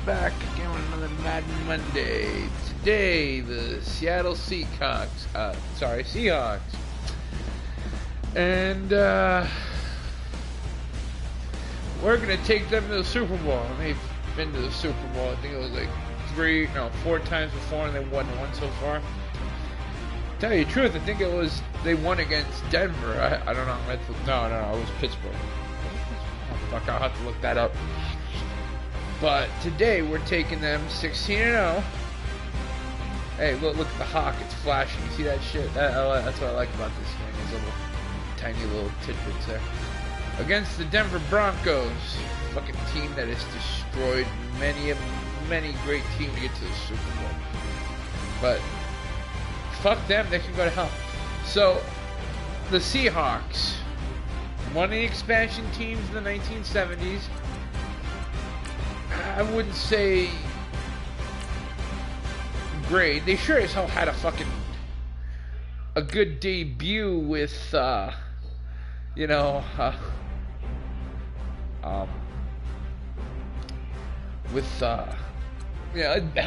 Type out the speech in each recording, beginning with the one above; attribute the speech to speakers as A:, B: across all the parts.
A: back again with another Madden Monday. Today, the Seattle Seahawks. And, we're going to take them to the Super Bowl. And they've been to the Super Bowl. I think it was like 4 times before, and they won one so far. To tell you the truth, I think it was, they won against Denver. I don't know. No, it was Pittsburgh. Oh, fuck, I'll have to look that up. But today we're taking them 16-0. Hey, look at the hawk. It's flashing. You see that shit? That's what I like about this game. These little, tiny little tidbits there. Against the Denver Broncos. Fucking team that has destroyed many great teams to get to the Super Bowl. But fuck them. They can go to hell. So, the Seahawks. One of the expansion teams in the 1970s. I wouldn't say great. They sure as hell had a good debut with a hell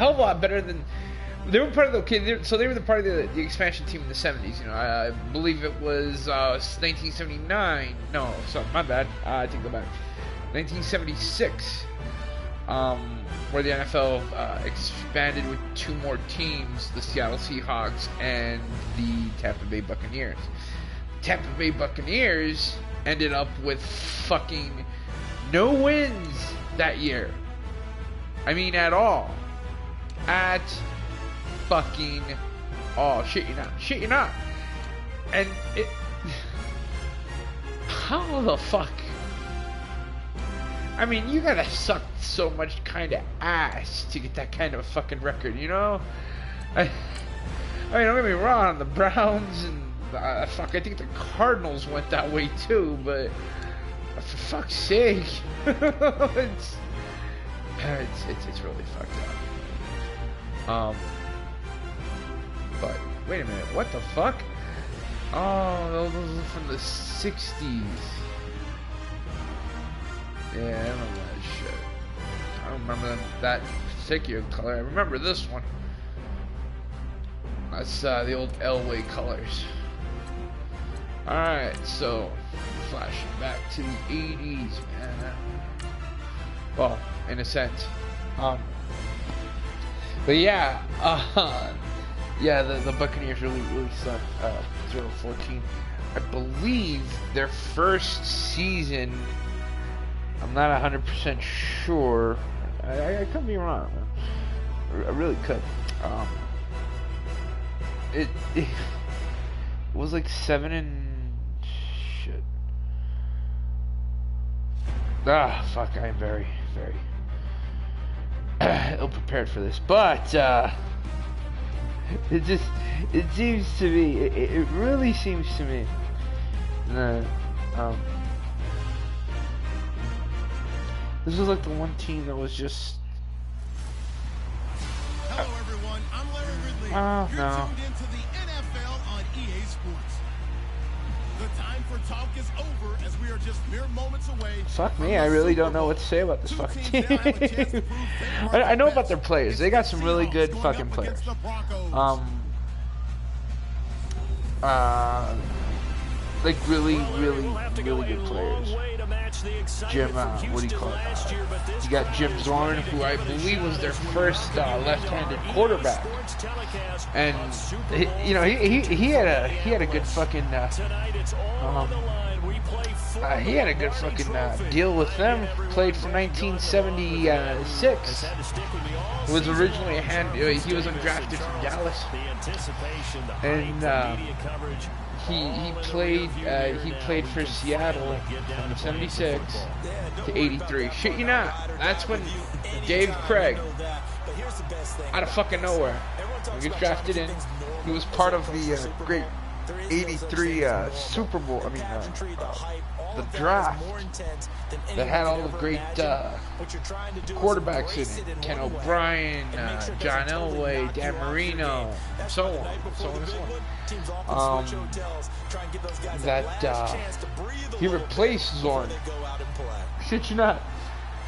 A: of a lot better than they were part of the they were the part of the expansion team in the 70s. I believe it was 1979. No, sorry, my bad. I take that back. 1976. Where the NFL expanded with 2 more teams, the Seattle Seahawks and the Tampa Bay Buccaneers. Tampa Bay Buccaneers ended up with fucking no wins that year. I mean, at all. At fucking all. Shit you're not. And it... How the fuck... I mean, you gotta suck so much kind of ass to get that kind of a fucking record, you know? I mean, don't get me wrong, the Browns and, I think the Cardinals went that way too, but for fuck's sake, it's really fucked up. But, wait a minute, what the fuck? Oh, those are from the 60s. Yeah, I remember that shit. I don't remember that particular color. I remember this one. That's the old Elway colors. Alright, so flashing back to the 80s, man. Well, in a sense. But yeah, the Buccaneers really sucked. 0-14. I believe their first season, I'm not 100% sure. I could be wrong. I really could. It was like 7 and shit. Fuck! I am very ill prepared for this. But it seems to me. It really seems to me that this was like the one team that was just...
B: Hello everyone, I'm Larry Ridley. You're tuned into the NFL on EA Sports. The time for talk is over as we are just mere moments away.
A: Fuck me, I really don't know what to say about this fucking team. I know about their players. They got some really good fucking players. Like really good players. Jim, what do you call it? You got Jim Zorn, who I believe was their first left-handed quarterback, and he had a good fucking he had a good fucking deal with them. Played from 1976. It was originally he was undrafted from Dallas, and he played for Seattle from 76 to 83. Shit you not. That's when Dave Craig, out of fucking nowhere, he gets drafted in. He was part of the great 83 Super Bowl. The draft that had all the great quarterbacks in it. Ken O'Brien, John Elway, Dan Marino, and so on and so on. He replaced Zorn. Shit you not.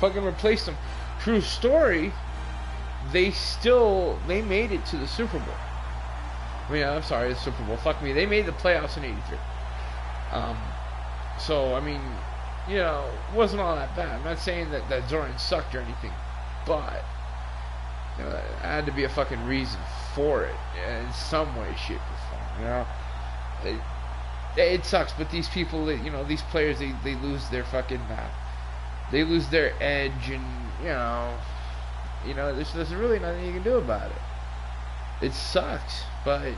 A: Fucking replaced him. true story, they made it to the Super Bowl. I mean, I'm sorry, the Super Bowl. Fuck me. They made the playoffs in '83. So, I mean, you know, it wasn't all that bad. I'm not saying that Zoran sucked or anything, but you know, there had to be a fucking reason for it in some way, shape, or form. You know, it sucks, but these people, you know, these players, they lose their fucking, they lose their edge, and you know, there's really nothing you can do about it. It sucks, but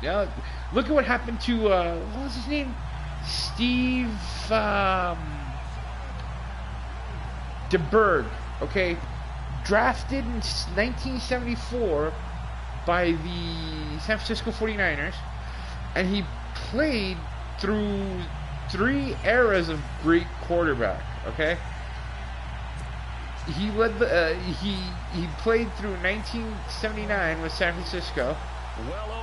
A: yeah, look at what happened to what was his name? Steve DeBerg, okay, drafted in 1974 by the San Francisco 49ers, and he played through 3 eras of great quarterback, okay? He led the he played through 1979 with San Francisco,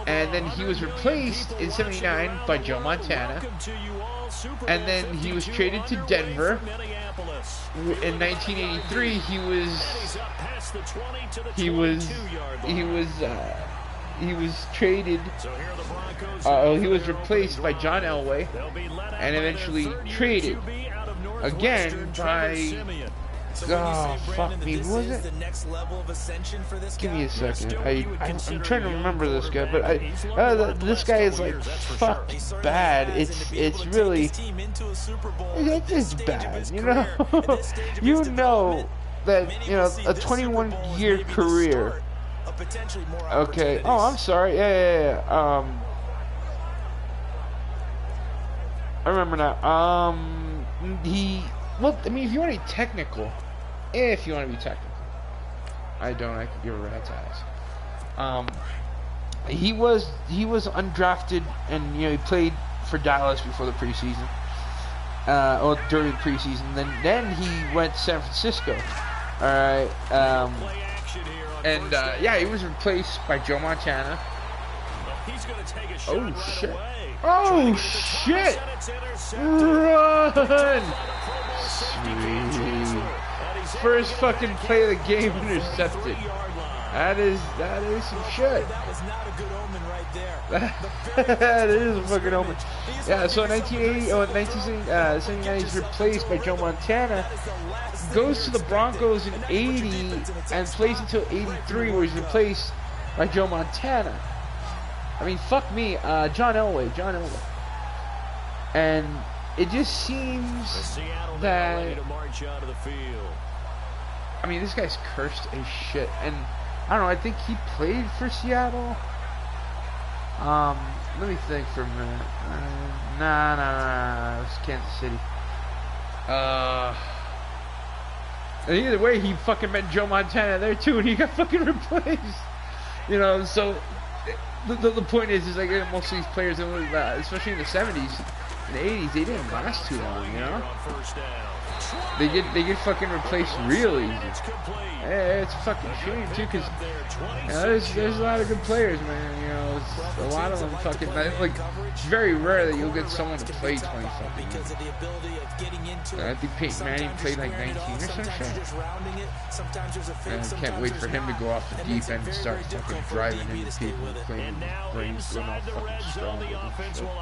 A: and then he was replaced in '79 by Joe Montana, and then he was traded to Denver. In 1983, he was traded. He was replaced by John Elway, and eventually traded again by. Oh, fuck me. What was it? Give me a second. I'm trying to remember this guy, but this guy is like fucked bad. It's really, it's bad, you know? You know that, you know, a 21-year career. Okay. Oh, I'm sorry. Yeah. I remember now. Well, I mean, if you want to be technical, I don't. I could give a rat's ass. He was undrafted, and you know, he played for Dallas before the preseason, or during the preseason. Then he went to San Francisco. All right. Yeah, he was replaced by Joe Montana. Oh shit! Oh shit! Run! Sweet. First fucking play of the game intercepted. That is some shit.
C: That was not a good omen right there.
A: That is a fucking omen. Yeah, so in 1979 he's replaced by Joe Montana. Goes to the Broncos in 80 and plays until 83, where he's replaced by Joe Montana. I mean, fuck me, John Elway. And it just seems that, I mean, this guy's cursed as shit. And I don't know, I think he played for Seattle. Let me think for a minute. Nah, it's Kansas City. Either way, he fucking met Joe Montana there too, and he got fucking replaced. You know, so the point is like most of these players, especially in the 70s and the 80s, they didn't last too long. You know, they get fucking replaced real easy. Yeah, it's a fucking shame too, because you know, there's a lot of good players, man. You know, a lot of them fucking like. It's very rare that you'll get someone to play 20 fucking years. I think Peyton Manning played like 19 or some shit. And I can't wait for him to go off the deep end and start fucking driving into people and playing brains going all fucking strong.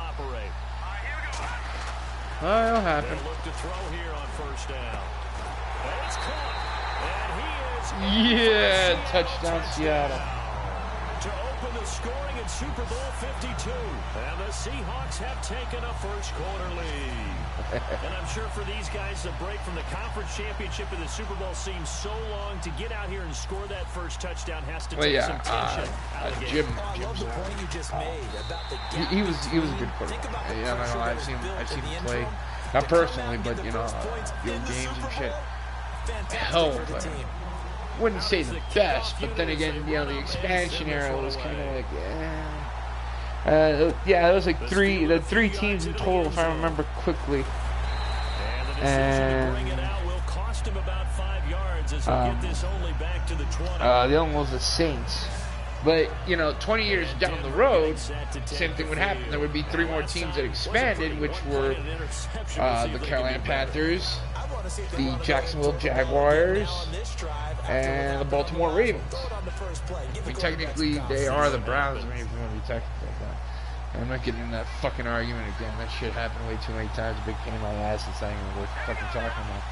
A: Well, it'll happen. Yeah, touchdown Seattle.
D: To open the scoring in Super Bowl 52. And the Seahawks have taken a first quarter lead. And I'm sure for these guys, the break from the conference championship and the Super Bowl seems so long. To get out here and score that first touchdown has to take some tension out of the game.
A: He was a good quarterback. Yeah, I've seen him play, not personally, but you know, games and shit. Hell of a player. Wouldn't say the best, but then again, you know, the expansion era was kind of like, yeah, it was like three teams in total, if I remember quickly. And the other one was the Saints. But, you know, 20 years down the road, same thing would happen. There would be 3 more teams that expanded, which were the Carolina Panthers, the Jacksonville Jaguars, and the Baltimore Ravens. I mean, technically, they are the Browns. I mean, if you want to be technical, but I'm not getting in that fucking argument again. That shit happened way too many times. A big pain in my ass. It's not even worth fucking talking about.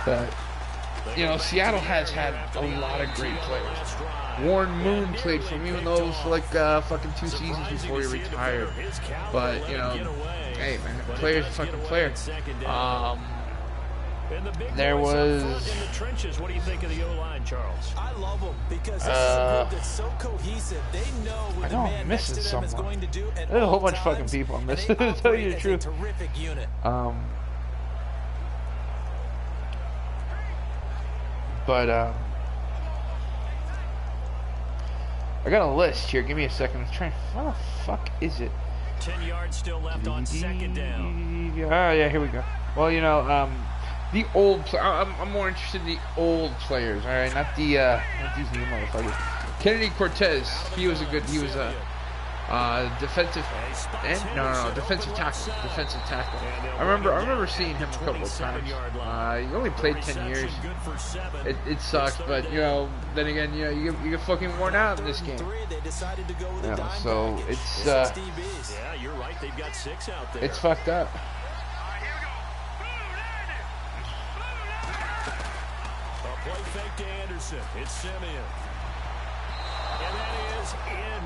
A: But, you know, Seattle has had a lot of great players. Warren Moon played for me, even though it was like fucking 2 seasons before he retired. But, you know, hey, man, player's a fucking player. There was.
D: In the trenches, what do you think of the O-line, Charles?
C: I love them because this is a group that's so cohesive. They know what the man next to them is going to do.
A: There's a whole bunch of fucking people I'm missing, to tell you the truth.
C: Terrific unit.
A: But I got a list here. Give me a second. I'm trying. What the fuck is it?
D: 10 yards still left on second down.
A: Oh yeah, here we go. Well, you know, the old. I'm more interested in the old players. All right, not these new motherfuckers. Kennedy Cortez. He was a defensive end. No, defensive tackle. Defensive tackle. I remember seeing him a couple of times. He only played 10 years. It sucks, but you know, then again, you know, you get fucking worn out in this game. Yeah, so it's
D: yeah, you're right. They've got 6 out there.
A: It's fucked up.
D: A play fake to Anderson. It's Simeon. And that is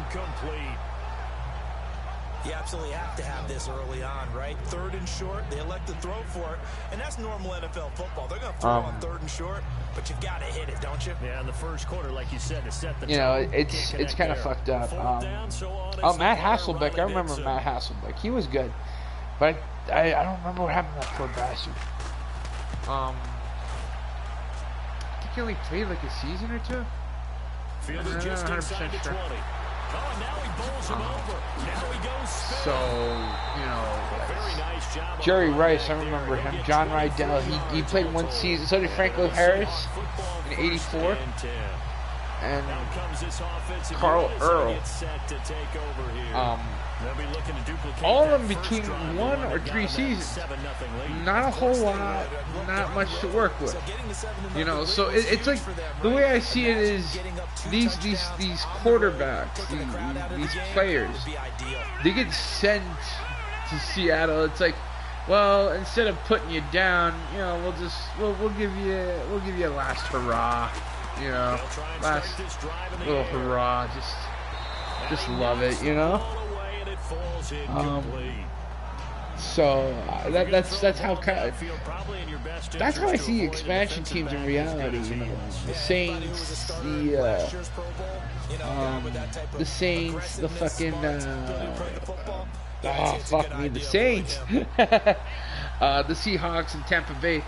D: incomplete.
C: You absolutely have to have this early on, right? 3rd and short, they elect to throw for it, and that's normal NFL football. They're going to throw on 3rd and short, but you've got to hit it, don't you?
D: Yeah, in the first quarter, like you said, to set the
A: you know, it's kind of fucked up. Matt Hasselbeck, I remember Matt Hasselbeck. He was good, but I don't remember what happened to that poor bastard. I think he only played like a season or 2.
D: Fielded just inside the 20. Oh, now he bowls him over. Now he goes spin.
A: So, you know,
D: very nice job.
A: Jerry Rice, I remember him. John Rydell, he played 1 season. So did Franco Harris in '84. And Carl Earl. All of them between 1 or 3 seasons. Not a whole lot, not much to work with. You know, so it's like, the way I see it is, these quarterbacks, these players, they get sent to Seattle. It's like, well, instead of putting you down, you know, we'll give you a last hurrah. You know, last little hurrah, just love it, you know. So that's how I see expansion teams in reality. You know, the Saints, the Saints, the fucking the Saints, the Seahawks and Tampa Bay.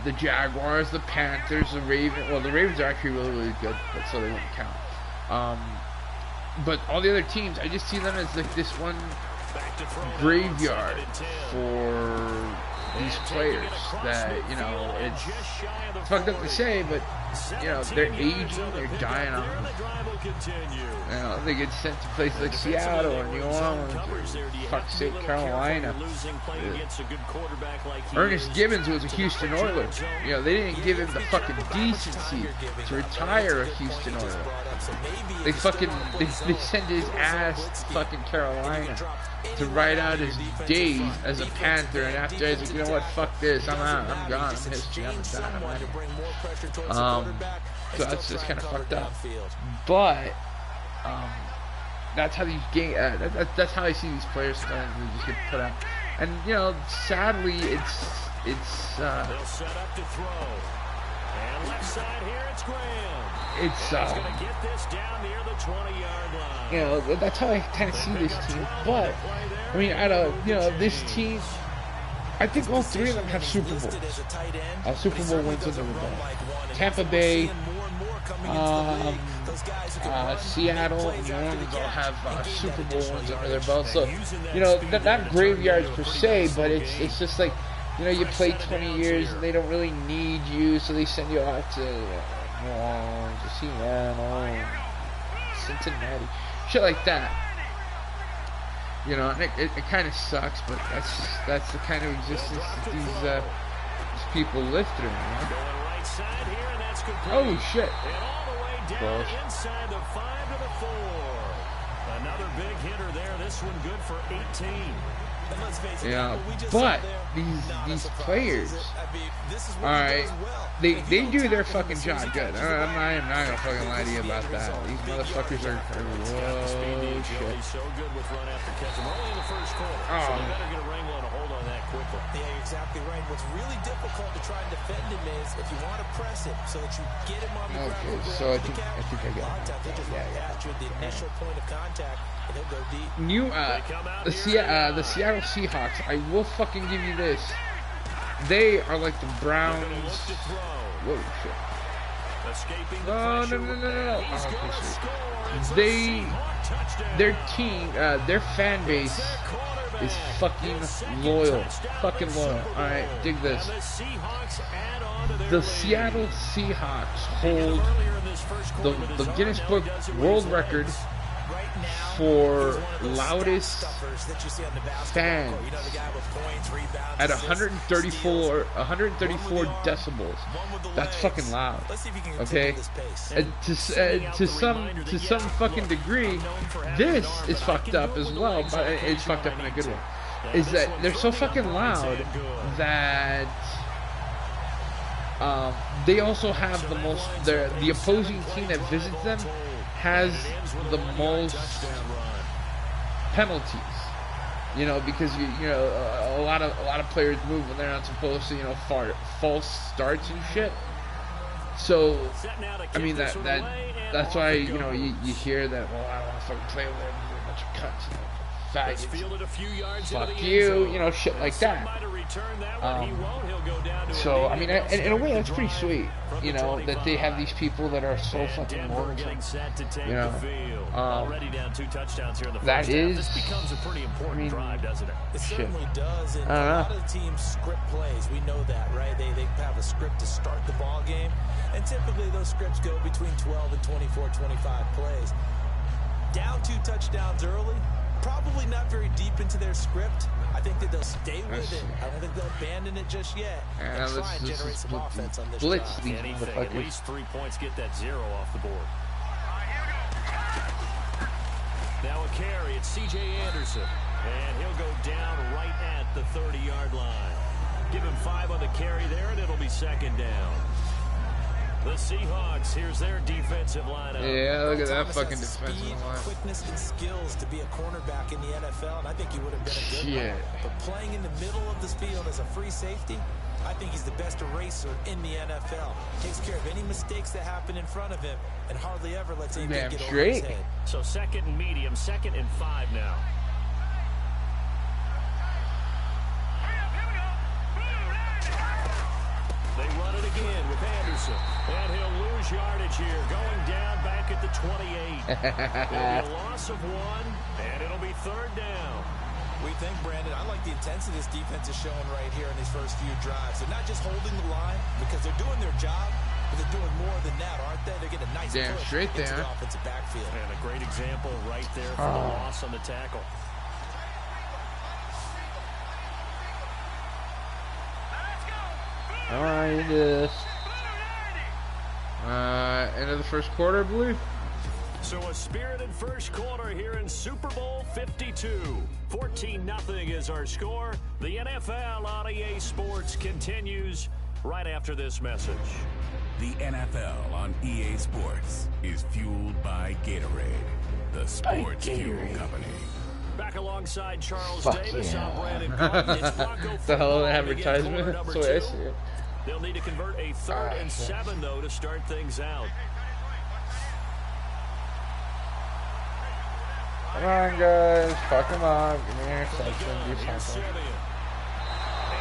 A: The Jaguars, the Panthers, the Ravens. Well, the Ravens are actually really, really good, so they wouldn't count. But all the other teams, I just see them as like this one graveyard for these players that, you know, it's fucked up to say, but, you know, they're aging, they're dying off. You know, they get sent to places like Seattle or New Orleans or fuck's sake, Carolina. Ernest Gibbons was a Houston Oiler. You know, they didn't give him the fucking decency to retire a Houston Oiler. They send his ass to fucking Carolina to ride out his days as a Panther, and after he's like, you know what, fuck this, I'm out, I'm gone, I'm history, I'm done, I'm out of here. So that's just kind of fucked up. But that's how these that's how I see these players starting to just get put out. And you know, sadly, it's
D: they'll set up to throw. And left side here, it's Graham.
A: It's
D: gonna get this down near the 20-yard line.
A: You know, that's how I kind of see this team. But I mean, out of, you know, this team, I think all 3 of them have Super Bowls. Super Bowl wins under the belt. Tampa Bay, Seattle, and New Orleans all have Super Bowl wins under their belt. So, you know, not graveyards per se, but it's just like, you know, you play 20 years and they don't really need you, so they send you out to New Orleans, Seattle, Cincinnati, shit like that. You know, and it kind of sucks, but that's the kind of existence that people lifted him, man.
D: Going right side here, and that's complete.
A: Oh, shit.
D: And all the way down
A: Close.
D: inside the 5 to the 4. Another big hitter there. This one good for 18.
C: And let's face it,
A: Yeah,
C: what we just
A: but
C: saw there,
A: these
C: surprise,
A: players,
C: is it? I mean, this is what
A: all
C: he
A: right,
C: does well.
A: they
C: If you don't
A: do their
C: tackle him
A: fucking
C: as soon as
A: job
C: he
A: good.
C: touches the
A: I'm
C: ball,
A: not gonna fucking lie to you about that. These motherfuckers are whoa shit.
D: He's so good with run after catch. We're only in the first quarter, so
A: Oh.
D: they better get a wrangle and a hold on that quickly.
C: Yeah, you're exactly right. What's really difficult to try and defend him is if you want to press him so that you get him on the ground.
A: Okay,
C: and go
A: so I
C: after the
A: think I
C: catch.
A: got
C: A lot of
A: it.
C: times they just run past you at the initial point of contact, and they'll go deep.
A: The Seattle Seahawks. I will fucking give you this. They are like the Browns. Whoa, shit.
D: Escaping the
A: No.
D: pressure.
A: Oh,
D: He's
A: okay,
D: gonna
A: shit.
D: score. It's a
A: They,
D: Seahawk touchdown.
A: their team, their fan base is fucking loyal. Fucking loyal. All right, dig this.
D: And the Seahawks add on to their
A: The
D: lead.
A: Seattle Seahawks
D: They did
A: hold
D: earlier in this first quarter with
A: the
D: his
A: Guinness
D: arm. Now
A: Book
D: he does it with
A: World
D: his
A: Record
D: legs.
C: Right now,
A: for
C: he's one of those
A: loudest
C: stat stuffers that you see on the basketball
A: fans
C: court. You know, the guy with points, rebounds,
A: at
C: assists,
A: 134
C: steals.
A: 134
C: One with the arm,
A: decibels.
C: one with the
A: That's
C: legs.
A: fucking loud.
C: Let's see if you can
A: Okay,
C: continue this pace.
A: to some fucking degree, this is fucked up as well, but it's fucked up in a good way. Is that they're so fucking loud that they also have the most. The opposing team that visits them has the most penalties. You know, because you know a lot of players move when they're not supposed to. You know, false starts and shit. So, I mean that's why you know you hear that. Well, I don't want to fucking play with them. A bunch of cuts. You know, faggots. Fuck you. You know, shit like that. So, I mean, in a way, that's pretty sweet. You know, that they have these people that are so fucking loyal. You know, that is.
D: This becomes a pretty important drive, doesn't it?
C: It
A: Shit.
C: certainly does, and
A: I don't
C: a
A: know.
C: lot of teams script plays. We know that, right? They have a script to start the ball game, and typically those scripts go between 12 and 24, 25 plays. Down 2 touchdowns early, probably not very deep into their script. I think that they'll stay with it. I don't think they'll abandon it just yet.
A: Yeah,
C: And try and
A: let's
C: generate some offense on this
A: blitz
C: drive.
A: these
D: Anything, at
A: motherfuckers.
D: least 3 points, get that 0 off the board. Now a carry, it's C.J. Anderson. And he'll go down right at the 30-yard line. Give him 5 on the carry there, and it'll be second down. The Seahawks, here's their defensive lineup.
A: Yeah, look at that
C: Thomas
A: fucking
C: has the
A: defensive
C: speed,
A: line.
C: quickness, and skills to be a cornerback in the NFL, and I think he would have been a good
A: Shit.
C: one. But playing in the middle of this field as a free safety, I think he's the best eraser in the NFL. Takes care of any mistakes that happen in front of him, and hardly ever lets anything
A: Damn
C: get over
A: straight.
C: his head.
D: So second and medium, 2nd and 5 now. They run it again with Anderson. And he'll lose yardage here, going down back at the 28. It'll be a loss of 1, and it'll be 3rd down.
C: We think, Brandon, I like the intensity this defense is showing right here in these first few drives. They're not just holding the line because they're doing their job, but they're doing more than that, aren't they? They're getting a nice
A: Damn
C: push
A: straight
C: into
A: there.
C: the offensive backfield.
D: And a great example right there for the loss on the tackle.
A: Alright, this. End of the first quarter, I believe.
D: So a spirited first quarter here in Super Bowl 52. 14-0 is our score. The NFL on EA Sports continues right after this message.
E: The NFL on EA Sports is fueled by Gatorade, the sports fuel company.
D: Back alongside Charles
A: Fuck
D: Davis,
A: yeah.
D: I'm Brandon Carton. It's Bronco
A: The hell
D: football
A: of an
D: to begin
A: advertisement.
D: quarter number
A: That's the way I
D: 2.
A: see it.
D: They'll need to convert a 3rd and 7, though, to start things out.
A: Come on, guys. Fuck him up. Give me an interception. Do something.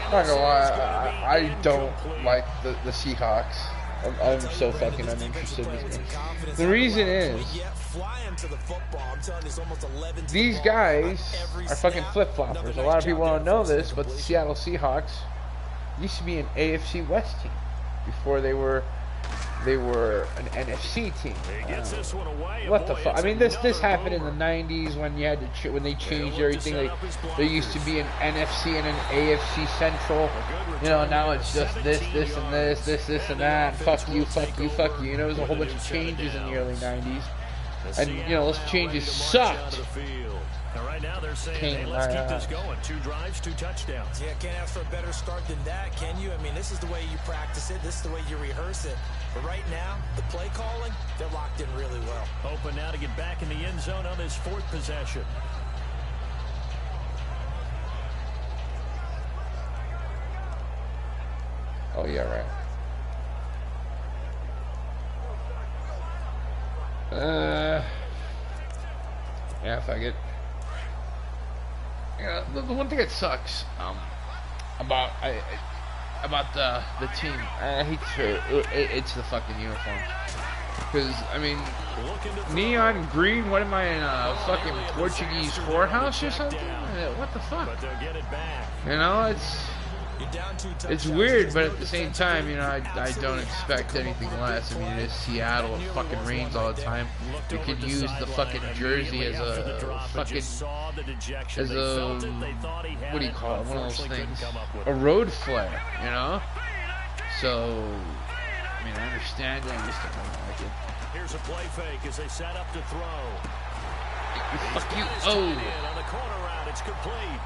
A: I'm not gonna lie. I don't like the Seahawks. I'm so fucking uninterested in this game. The reason is, these guys are fucking flip-floppers. A lot of people don't know this, but the Seattle Seahawks used to be an AFC West team before they were they were an NFC team.
D: He gets this one away.
A: What the
D: Boy,
A: fuck? I
D: it's
A: mean, this happened in
D: another
A: the '90s when you had to when they changed everything. Like there used to be an NFC and an AFC Central. You know, now it's just this and this and that. Fuck you, fuck you, fuck you. You know, there's a whole bunch of changes in the early '90s, and you know those changes sucked.
D: And right now they're saying, hey, let's keep this going. 2 drives, 2 touchdowns.
C: Yeah, can't ask for a better start than that, can you? I mean, this is the way you practice it. This is the way you rehearse it. But right now, the play calling, they're locked in really well.
D: Hoping now to get back in the end zone on this 4th possession.
A: Oh, yeah, right. Yeah, fuck it. Yeah, the one thing that sucks about the team, I hate to, it's the fucking uniform. Because, I mean, neon green, what am I in a fucking Portuguese whorehouse or something? What the fuck? You know, it's weird, but at the same time, you know, I don't expect anything less. I mean, it is Seattle, it fucking rains all the time. You could use the fucking jersey as a fucking, what do you call it, one of those things, a road flare, you know? So, I mean, I understand it, I just don't like it.
D: Here's a play fake as they set up to throw.
A: Fuck you, oh!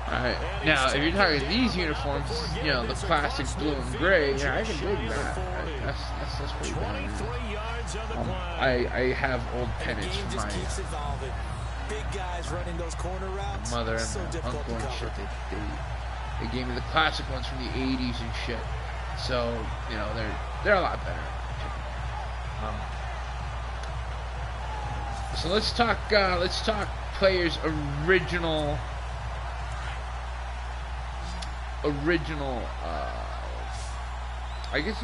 A: Alright, now if you're talking these uniforms, you know, the classic blue and gray, yeah, I can dig that. That's pretty bad. I have old pennants from my mother and my uncle and shit. They gave me the classic ones from the 80s and shit. So, you know, they're a lot better. So let's talk players' original I guess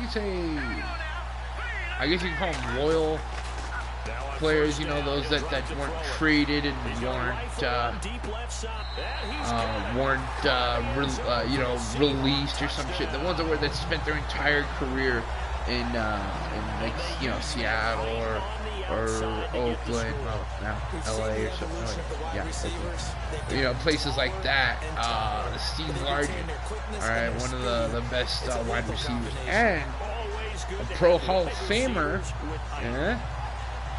A: you could call them loyal players, you know, those that weren't traded and weren't released or some shit. The ones that spent their entire career in like, you know, Seattle or Oakland, well, now LA or something. Yeah, you know, places like that. Steve Largent, all right, one of the best wide receivers and a Pro Hall of Famer. Yeah,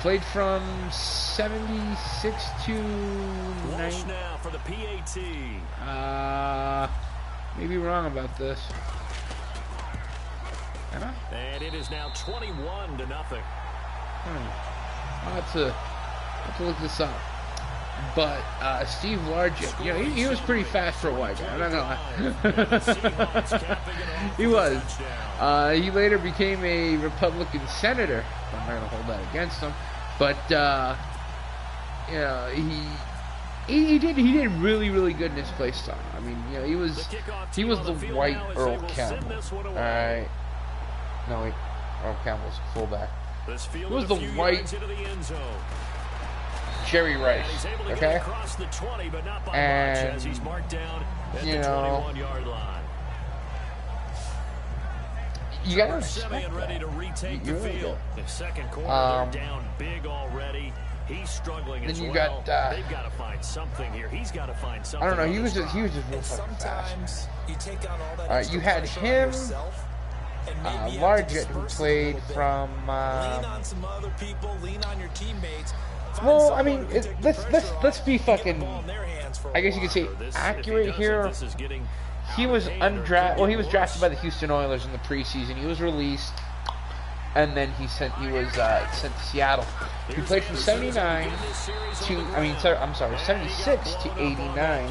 A: played from 76 to 90.
D: Now for the PAT.
A: Maybe wrong about this.
D: And it is now 21-0.
A: I'll have to look this up. But Steve Largent, you know, he was pretty fast for a white guy. I don't know. He was. He later became a Republican senator. I'm not going to hold that against him. But you know, he did really, really good in his play style. I mean, you know, he was the white Earl Campbell. All right. No, wait. Earl Campbell's a fullback. He was the white Jerry Rice, okay? And, you know, you gotta respect that. You really do.
D: The second quarter, they're down big already. He's struggling as well. They've got to find something here. He's got to find something.
A: I don't know. He was just real fucking fast. You had him. Largent, who played from.
C: Lean on some other people. Lean on your teammates.
A: Well, I mean, let's be fucking. I guess you could say accurate here. He was undrafted. Well, he was drafted by the Houston Oilers in the preseason. He was released, and then he was sent to Seattle. He played from 79 to 76 to 89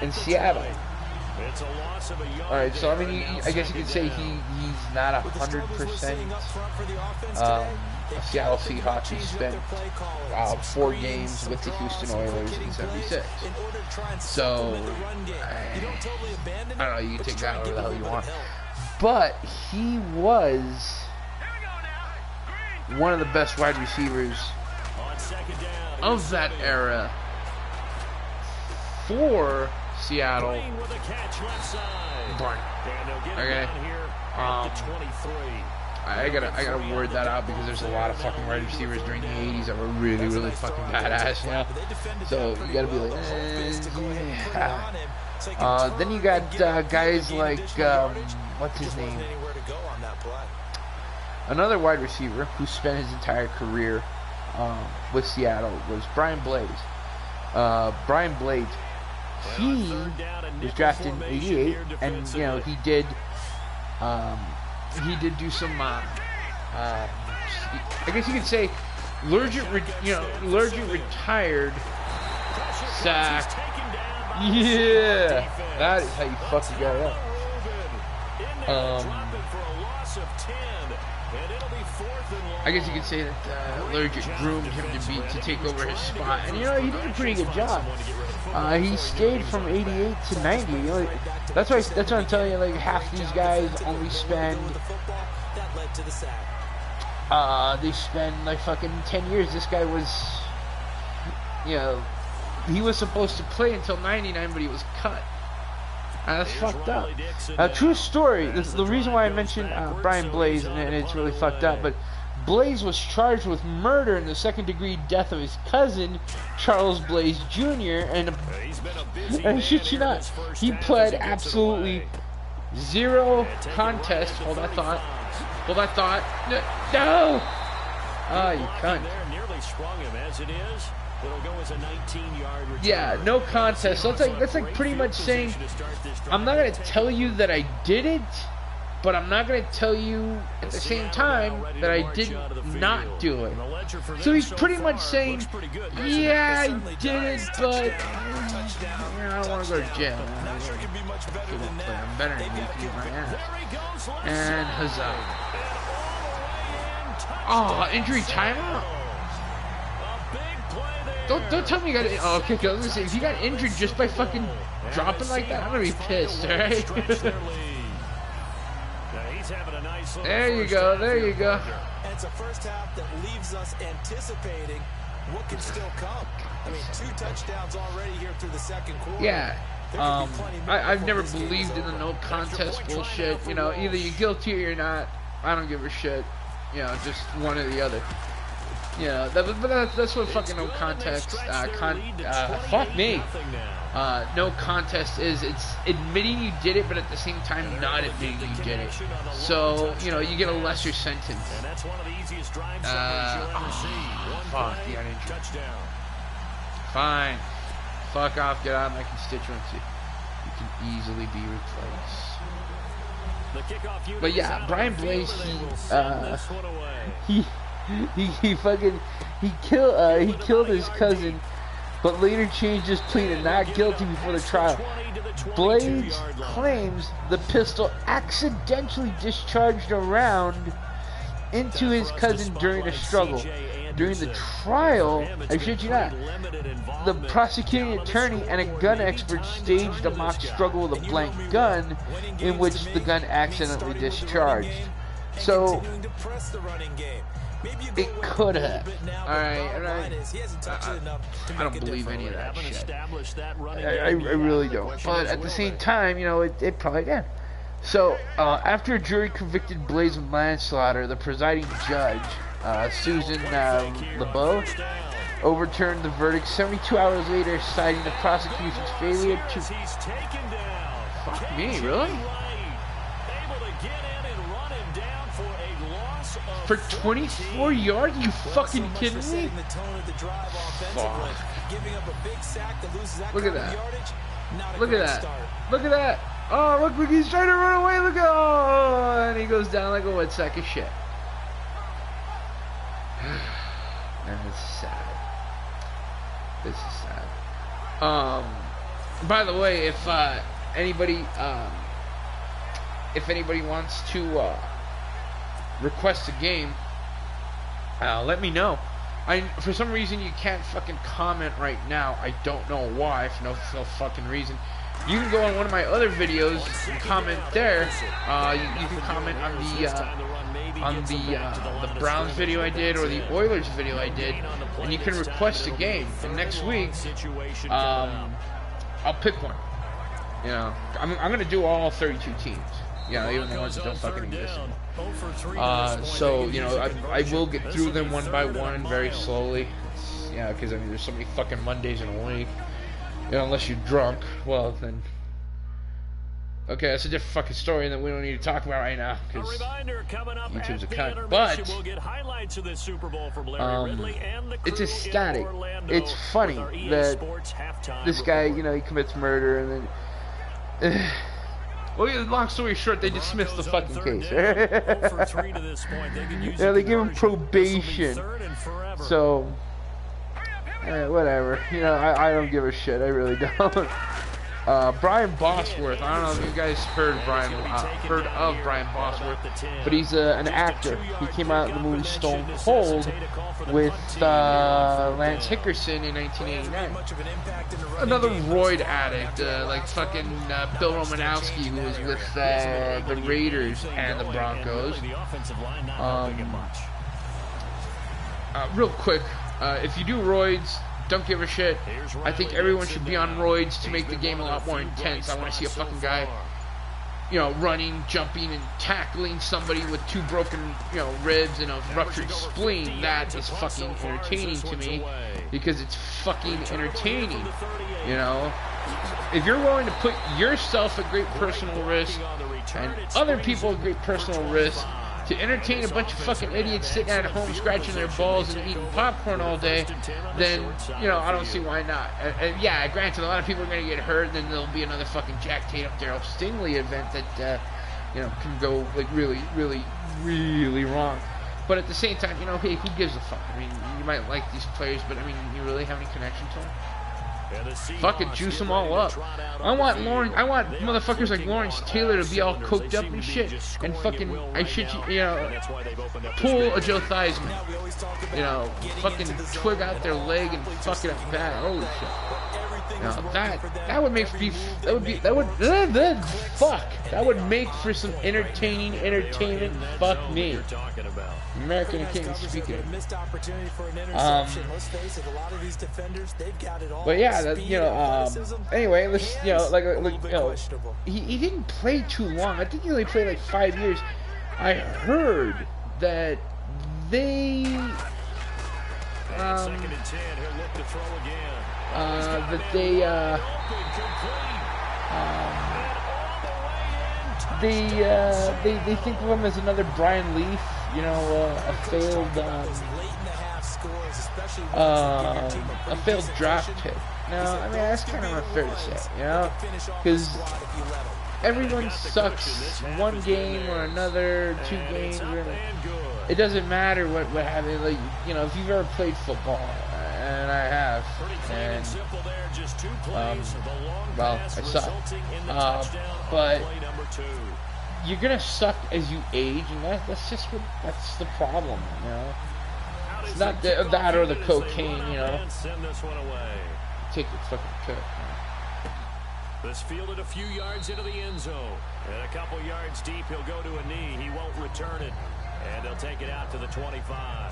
A: in Seattle. All right, so I mean, I guess you could say he's not 100% a Seattle Seahawks. He spent 4 games with the Houston Oilers in '76. So I don't know. You can take that whatever the hell you want, but he was one of the best wide receivers of that era for Seattle. Okay. I gotta word that out because there's a lot of fucking wide receivers during the 80s that were really, really fucking badass, you know? So you gotta be like, then you got guys like, what's his name? Another wide receiver who spent his entire career with Seattle was Brian Blaze. Brian Blaze, he was drafted in '88, and you know he did do some I guess you could say legit retired sack. Yeah, that is how you fuck the guy up. I guess you could say that Legit groomed him to take over his spot, and you know he did a pretty good job. He stayed from '88 to '90. You know, that's why I'm telling you. Like half these guys only spend, they spend like fucking 10 years. This guy was, you know, he was supposed to play until '99, but he was cut. That's fucked up. True story. The reason why I mentioned Brian Blaze, and it's really fucked up, but Blaze was charged with murder in the second-degree death of his cousin, Charles Blaze Jr., and I shit you not, he pled absolutely zero contest. Hold that thought. No! Ah, you cunt. Yeah, no contest. So that's like pretty much saying, I'm not gonna tell you that I did it, but I'm not gonna tell you at the same time that I did not do it. So he's pretty much saying, yeah, I did it, but I don't want to go to jail. I'm better than you, keep my ass. And huzzah! Oh, injury timeout. Don't tell me you got. Oh, okay, I was gonna say if you got injured just by fucking dropping like that, I'm gonna be pissed. All right. There you go.
C: And it's a first half that leaves us anticipating what can still come. I mean, 2 touchdowns already here through the second quarter.
A: Yeah. I've never believed in the no contest bullshit. You know, either you're guilty or you're not. I don't give a shit. You know, just one or the other. Yeah, that's what fucking no contest, fuck me. No contest is. It's admitting you did it, but at the same time not admitting you did it. So, you know, you get a lesser sentence. Fuck, you got injured. Fine. Fuck off, get out of my constituency. You can easily be replaced. But yeah, Brian Blaze, he killed his cousin, but later changed his plea to not guilty before the trial. Blaze claims the pistol accidentally discharged a round into his cousin during a struggle. During the trial, I shit you not, the prosecuting attorney and a gun expert staged a mock struggle with a blank gun in which the gun accidentally discharged. So it could have. Alright, I don't believe any of that shit. I really don't. But at the same time, you know, it probably did. So, after a jury convicted Blaze of manslaughter, the presiding judge, Susan LeBeau, overturned the verdict 72 hours later, citing the prosecution's failure to... Fuck me, really? For 24 yards? You fucking kidding me? Fuck. Look at that. Look at that. Look at that. Oh, look, he's trying to run away. Look at, oh, and he goes down like a wet sack of shit. And this is sad. This is sad. By the way, if anybody wants to request a game, let me know. For some reason you can't fucking comment right now. I don't know why, for no fucking reason. You can go on one of my other videos and comment there. You can comment on the Browns video I did or the Oilers video I did, and you can request a game. And next week, I'll pick one. You know, I'm gonna do all 32 teams. You know, even the ones that don't fucking exist. So, you know, I will get through them one by one very slowly. Yeah, because I mean, there's so many fucking Mondays in a week. You know, unless you're drunk, well then. Okay, that's a different fucking story that we don't need to talk about right now because YouTube's a cunt. But it's ecstatic. It's funny that this guy, you know, he commits murder and then. Well, long story short, they dismissed the fucking case. Yeah, they give him probation. So, whatever. You know, I don't give a shit. I really don't. Brian Bosworth. I don't know if you guys heard of Brian Bosworth, but he's an actor. He came out in the movie Stone Cold with Lance Hickerson in 1989. Another roid addict, like fucking Bill Romanowski, who was with the Raiders and the Broncos. Real quick, if you do roids, don't give a shit. I think everyone should be on roids to make the game a lot more intense. I want to see a fucking guy, you know, running, jumping, and tackling somebody with 2 broken, you know, ribs and a ruptured spleen. That is fucking entertaining to me because it's fucking entertaining. You know, if you're willing to put yourself at great personal risk and other people at great personal risk to entertain a bunch of fucking idiots sitting at home scratching their balls and eating popcorn all day, then, you know, I don't see why not. And yeah, granted, a lot of people are going to get hurt, and then there'll be another fucking Jack Tatum, Daryl Stingley event that, you know, can go, like, really, really, really wrong. But at the same time, you know, hey, who gives a fuck? I mean, you might like these players, but, I mean, you really have any connection to them? Fucking juice them all up. I want motherfuckers like Lawrence Taylor to be all coked up and shit, and fucking, you know, pull a Joe Theismann, you know, fucking twig out their leg and fuck it up bad. Holy shit. Now that would make that would make for some entertaining entertainment. Fuck me. American King speaking. But yeah, you know. Anyway, let's, you know, like you know, he didn't play too long. I think he only played like 5 years. I heard that they they think of him as another Brian Leaf, you know, a failed draft pick. Now, I mean, that's kind of unfair to say, you know, because everyone sucks one game or another, 2 games, or it doesn't matter what happened. Like, you know, if you've ever played football, and I have, and well, I suck, but you're gonna suck as you age, and that's the problem, you know. It's not that or the cocaine, you know. Take your fucking cut.
D: This fielded a few yards into the end zone, and a couple yards deep. He'll go to a knee. He won't return it, and they'll take it out to the 25.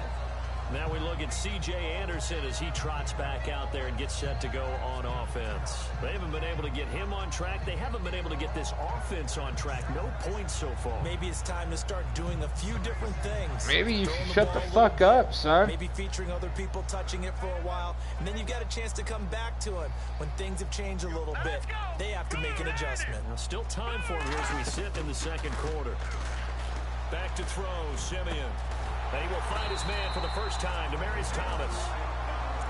D: Now we look at C.J. Anderson as he trots back out there and gets set to go on offense. They haven't been able to get him on track. They haven't been able to get this offense on track. No points so far.
C: Maybe it's time to start doing a few different things.
A: Maybe you should shut the fuck up, son.
C: Maybe featuring other people touching it for a while, and then you've got a chance to come back to it. When things have changed a little bit, they have to make an adjustment.
D: Now, still time for him here as we sit in the second quarter. Back to throw, Simeon. And he will find his man for the first time, Demaryius Thomas.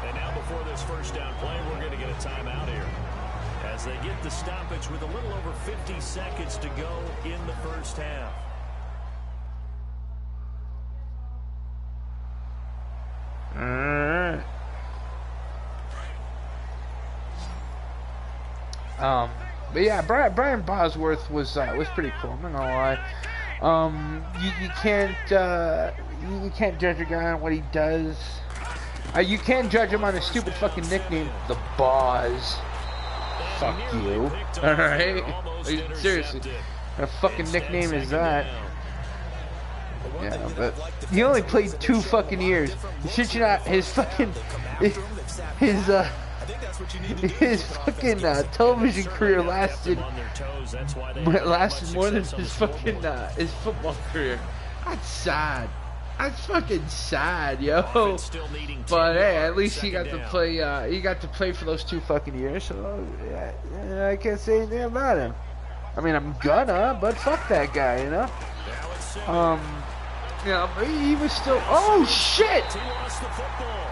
D: And now before this first down play, we're going to get a timeout here, as they get the stoppage with a little over 50 seconds to go in the first half.
A: But yeah, Brian Bosworth was pretty cool. I'm not gonna lie. You can't judge a guy on what he does. You can't judge him on a stupid fucking nickname, the Boz. Fuck you. All right, like, seriously, what a fucking nickname is that? Yeah, but he only played 2 fucking years. Shit, you not his fucking his his fucking television career lasted more than his fucking his football career. That's sad. That's fucking sad, yo. But hey, at least he got to play. He got to play for those 2 fucking years. So yeah, I can't say anything about him. I mean, I'm gonna, but fuck that guy, you know. Yeah, but he was still. Oh shit!
D: He lost the football.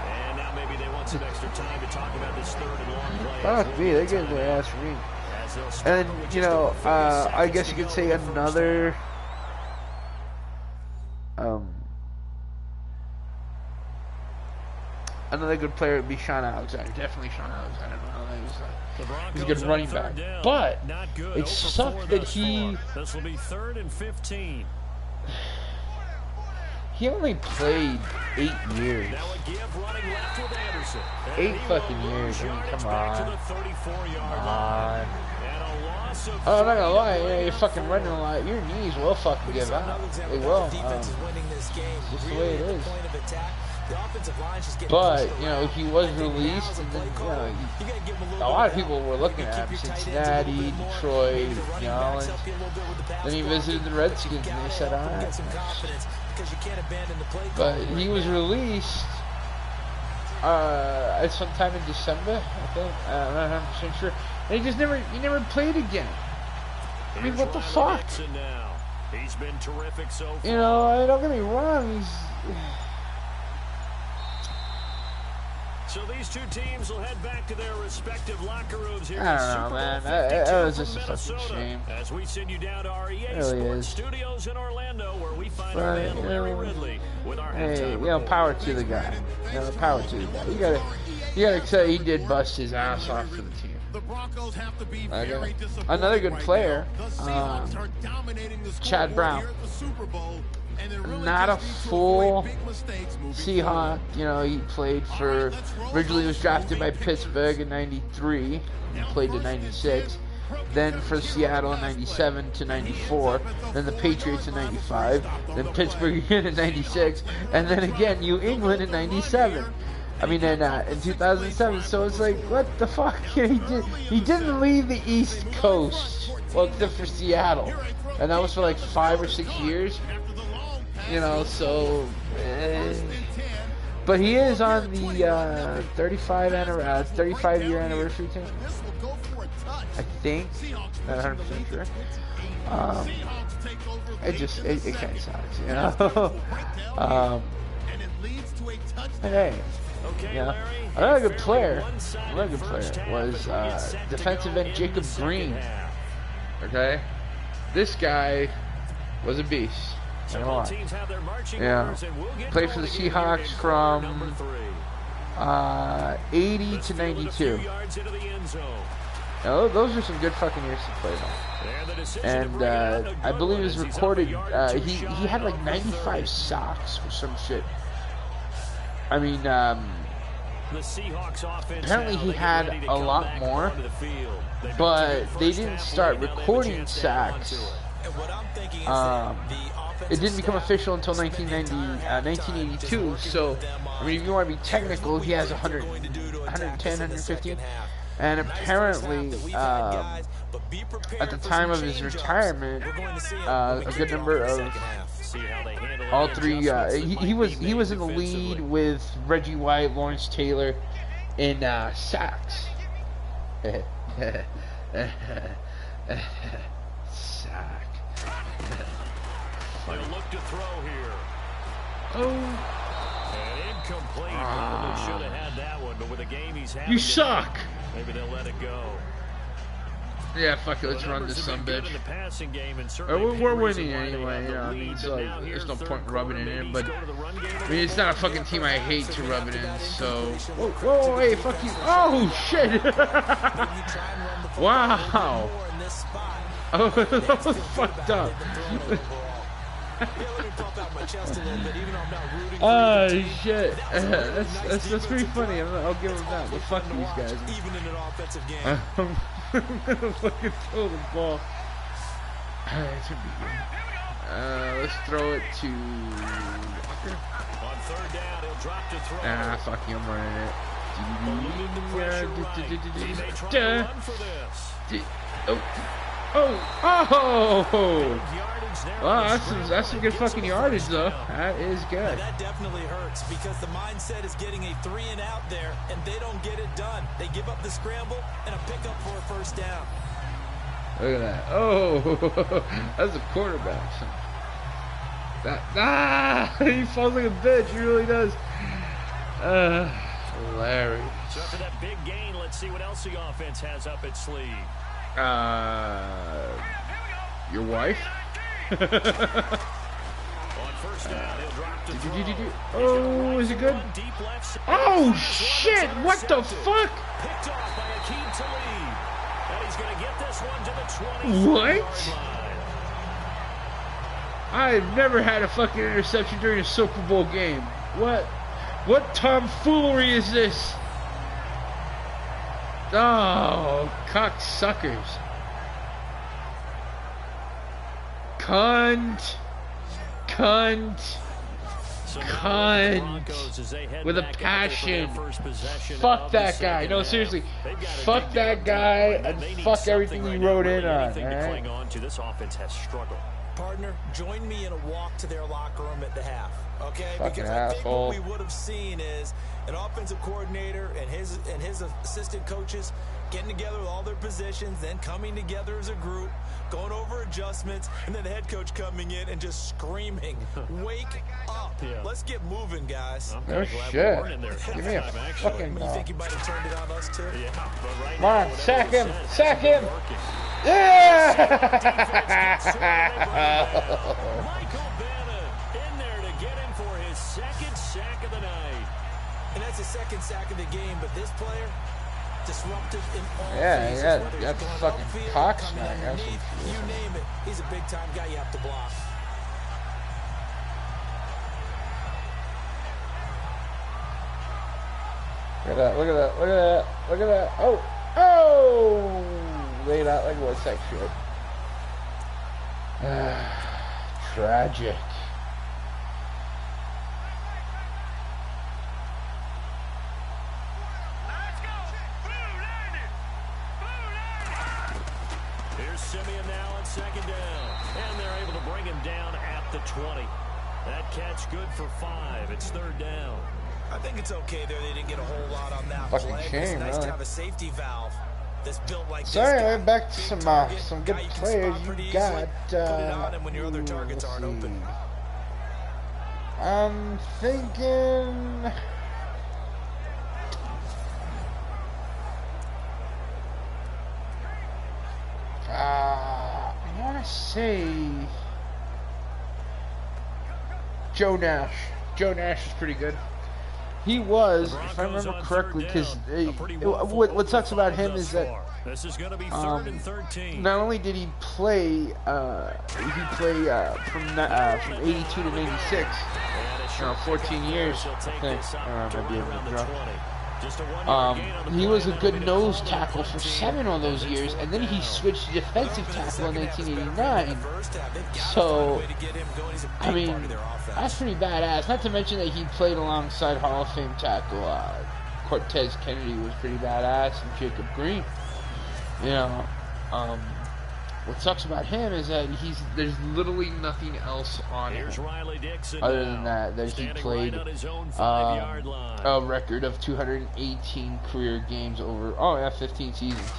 D: And now maybe they want some extra time to talk about this 3rd and long play.
A: Fuck me, they're getting their ass read. And you know, I guess you could say another. Another good player would be Sean Alexander. Definitely Sean Alexander. He's a good running back. But it sucked that he.
D: This will be 3rd and 15.
A: He only played 8 years. 8 fucking years. I mean, come on. Come on. Oh, I'm not gonna lie, yeah, you're fucking running a lot. Your knees will fucking give out. They will. Just the way it is. But, you know, he was released, and then, you know, a lot of people were looking at him. Cincinnati, Detroit, New Orleans. Then he visited the Redskins, and they said, alright. But he was released sometime in December, I think. I'm not 100% sure. And he just never played again. I mean, what the fuck?
D: He's been terrific so far.
A: You know, don't get me wrong,
D: So these 2 teams will head back to their respective locker rooms here.
A: I don't know, man. That was just a fucking shame.
D: As we send you down to our EA
A: really
D: Sports Studios in Orlando, where we find our man Larry Ridley with our
A: hey, you know, power to the guy. You know, power to the guy. You gotta say he did bust his ass off for the team. Okay. Another good player, Chad Brown. Not a full Seahawk, you know, he played for, originally was drafted by Pittsburgh in 93, and played to 96, then for Seattle in 97 to 94, then the Patriots in 95, then Pittsburgh again in 96, and then again New England in 97. I mean, in 2007, so it's like, what the fuck? He didn't leave the East Coast, well, except for Seattle, and that was for like 5 or 6 years. You know, so, but he is on the 35-year anniversary team. I think, not 100% sure. It kind of sucks, you know. Hey, you know, another good player was defensive end Jacob Green. Okay, this guy was a beast. Yeah, played for the Seahawks from 80 to 92. Now, those are some good fucking years to play on. And I believe it was recorded. He had like 95 sacks or some shit. I mean, apparently he had a lot more, but they didn't start recording sacks. It didn't become official until 1982, so, I mean, if you want to be technical, he has 100, 110, 115, and apparently, at the time of his retirement, a good number of, all 3, he was in the lead with Reggie White, Lawrence Taylor, in sacks. Sack.
D: They'll look to throw here.
A: Oh.
D: And incomplete. Probably should have had that one, but with the game he's having,
A: you suck.
D: Maybe they'll let it go.
A: Yeah, fuck it. Let's run this sumbitch. We're winning anyway. You know, I mean, it's like, there's no point in rubbing it in. But I mean, it's not a fucking team I hate to rub it in. So, whoa, hey, fuck you! Oh shit! Wow. Oh, that was fucked up. Oh shit! That's pretty funny. I'll give him that. But fuck these guys.
C: Even in an offensive game.
A: I'm gonna fucking throw the ball. It's gonna be good. Let's throw it to.
D: On 3rd down, he'll drop to throw.
A: Fuck you! I'm running it.
D: Ballooning the pressure right. He may try to run for this.
A: Wow, that's some good fucking yardage, though. That is good.
C: Now that definitely hurts because the mindset is getting a 3 and out there, and they don't get it done. They give up the scramble and a pickup for a first down.
A: Look at that. Oh, that's a quarterback. He falls like a bitch. He really does. Hilarious.
D: So after that big gain, let's see what else the offense has up its sleeve.
A: Your wife?
D: On first down, he'll drop to throw.
A: Oh, is it good? Oh, shit! What the fuck?
D: Picked off by Akeem Talib. And he's going to get this one to the 20.
A: What? I've never had a fucking interception during a Super Bowl game. What tomfoolery is this? Oh, cocksuckers. Cunt. With a passion. Fuck that guy. No, seriously. Fuck that guy and fuck everything he wrote in on. Alright?
D: This offense has struggled.
C: Partner, join me in a walk to their locker room at the half, okay?
A: Fucking
C: because I think
A: asshole.
C: what we would have seen is an offensive coordinator and his assistant coaches getting together with all their positions, then coming together as a group, going over adjustments, and then the head coach coming in and just screaming, "Wake up!
D: Yeah.
C: Let's get moving, guys."
A: No shit. Give me a fucking
C: You think you might have turned it on us too?
D: Yeah, but right
A: Come on,
D: now,
A: sack him!
D: whatever he
A: Sack
D: says
A: him!
D: is working.
A: Yeah!
D: Michael Bannon in there to get him for his second sack of the night.
C: And that's his second sack of the game, but this player, disruptive in all phases.
A: Yeah,
C: Whether
A: that's
C: he's going
A: fucking
C: upfield,
A: cock
C: coming
A: smack. That's
C: underneath,
A: some-
C: you name it. He's a big-time guy you have to block.
A: Look at that, look at that, look at that, look at that. Oh! Laid out like what's that shit? Tragic.
D: Here's Simeon now on second down. And they're able to bring him down at the 20. That catch good for 5. It's third down.
C: I think it's okay there. They didn't get a whole lot on that
A: Fucking
C: play.
A: shame,
C: It's nice
A: really.
C: to have a safety valve that's built like
A: So
C: this
A: anyway,
C: guy.
A: back to
C: Big
A: some
C: target,
A: good
C: guy you can
A: players.
C: spot pretty
A: You
C: easily.
A: got
C: Put it on him when your other targets aren't
A: let's
C: open.
A: see. I'm thinking. I want to say Joe Nash. Joe Nash is pretty good. He was, if I remember correctly, because what sucks about him is that
D: this is going to be third and 13.
A: not only did he play from 82 to 96, 14 years, I think. Might be able to drop. He was a good nose tackle for 7 of those years, and then he switched to defensive tackle in 1989. So, I mean, that's pretty badass. Not to mention that he played alongside Hall of Fame tackle Cortez Kennedy was pretty badass, and Jacob Green. You know, what sucks about him is that there's literally nothing else on him other than that he played a record of 218 career games over 15 seasons.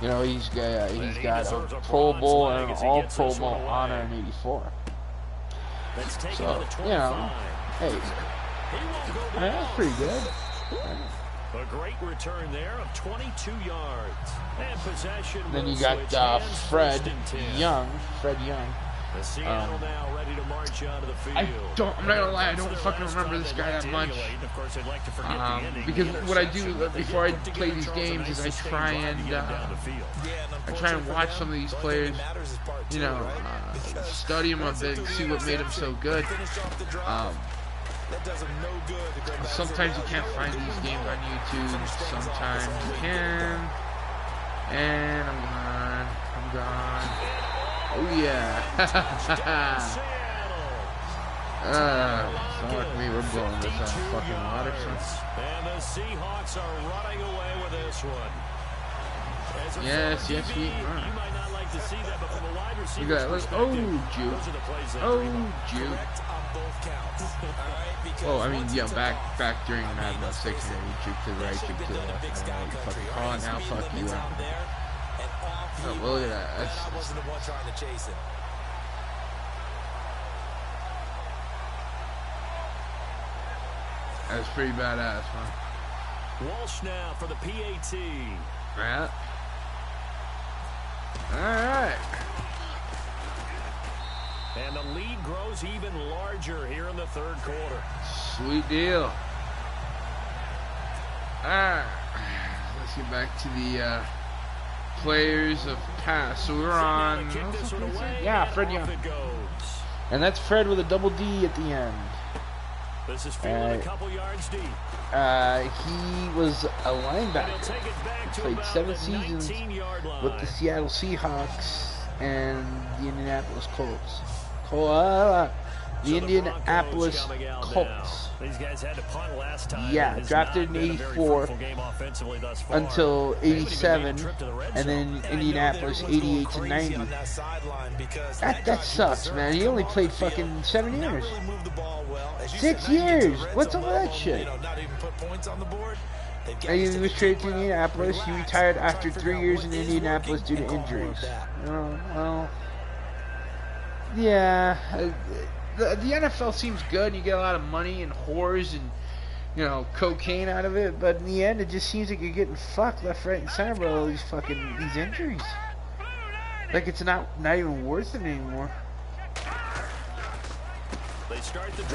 A: You know, he's got a Pro Bowl and an All Pro Bowl honor in '84. So, you know, hey, that's pretty good.
D: A great return there of 22 yards. And possession.
A: Then you got Fred Young.
D: The Seattle now ready to march onto the field.
A: I'm not gonna lie, I don't fucking remember this guy that much. Because what I do before I play these games is I try and watch some of these players, you know, study them a bit, see what made them so good. Sometimes you can't find these games on YouTube, sometimes you can. And I'm gone. Oh yeah. It's not like me. We're blowing this out of fucking water, son.
D: And the Seahawks are running away with this one.
A: Yes, we are.
D: You might not like to see that, but from a wide receiver
A: Juke. Oh, Juke. Oh, I mean, yeah, back during Madden 6, you juke to the right, juke to the left. I don't know what you fucking call it now. Fuck you. Oh, well, look at that.
C: I wasn't the one trying to chase it.
A: That's pretty badass, man.
D: Walsh now for the PAT.
A: Right. Alright.
D: And the lead grows even larger here in the third quarter.
A: Sweet deal. Alright. Let's get back to the players of past. So we're on... Yeah, Fred Young. And that's Fred with a double D at the end.
D: This is fielded a couple yards deep.
A: He was a linebacker. He played 7 seasons with the Seattle Seahawks and the Indianapolis Colts. The Indianapolis Colts.
D: These guys had to punt last time.
A: Yeah, drafted in 84 until 87, and then Indianapolis 88 to 90. That sucks, man. He only played fucking 7 years. 6 years. What's up with that shit? And he was traded to Indianapolis. He retired after 3 years in Indianapolis due to injuries. Well, yeah. The NFL seems good. You get a lot of money and whores and, you know, cocaine out of it. But in the end, it just seems like you're getting fucked left, right, and center by all these fucking injuries. Like it's not even worth it anymore.
D: They start the
A: I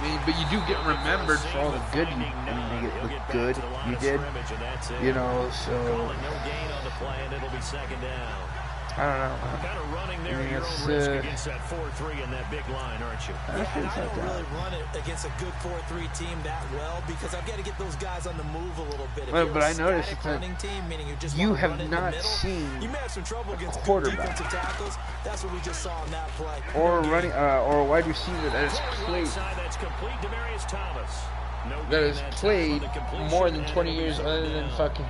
A: mean, but you do get remembered for all the good you did. You know, so
D: no gain on the play, and it'll be second down.
A: I don't know.
D: Kind of running there, you're at risk against that 4-3 and that big line, aren't you?
C: I don't really run it against a good 4-3 team that well because I've got to get those guys on the move a little bit.
A: But I noticed that you have not seen a quarterback
C: that's what we just saw on that play.
A: Or running or a wide receiver that has played more than 20 years other than fucking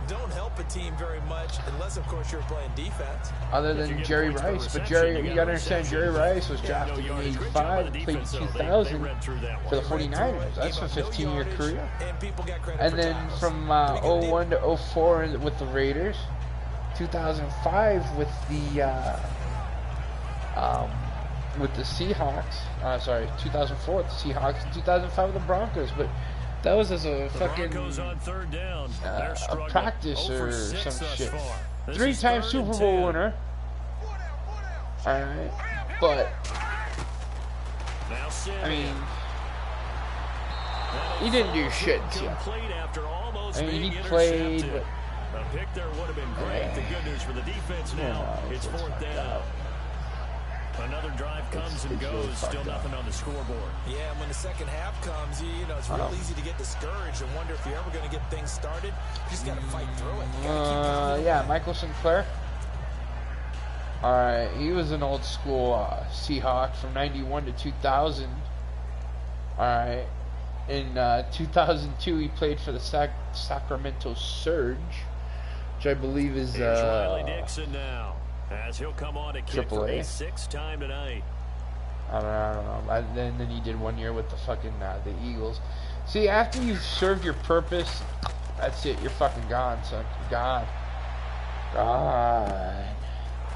C: don't help a team very much unless, of course, you're playing defense.
A: Other than Jerry Rice. But Jerry, you gotta understand, Jerry Rice was drafted in 85, played in 2000 for the 49ers. That's a 15-year career. And then from 01 to 04 with the Raiders, 2005 with the Seahawks. 2004 with the Seahawks, and 2005 with the Broncos. But that was as a fucking a practice or some shit. 3-time Super Bowl winner. Alright. But I mean, he didn't do shit. I mean, he played. But,
D: a pick there would have been great. The good news for the defense now, it's 4th down. Another drive comes and goes, still nothing on the scoreboard.
C: Yeah, and when the second half comes, you know, it's real easy to get discouraged and wonder if you're ever going to get things started. You just got to fight through it.
A: Yeah, Michael Sinclair. All right, he was an old school Seahawk from 91 to 2000. All right, in 2002 he played for the Sacramento Surge, which I believe is
D: Riley Dixon now. As he'll come on to kick for a 6th time tonight.
A: I don't know. And then he did 1 year with the fucking the Eagles. See, after you've served your purpose, that's it. You're fucking gone, son. You're gone. Gone.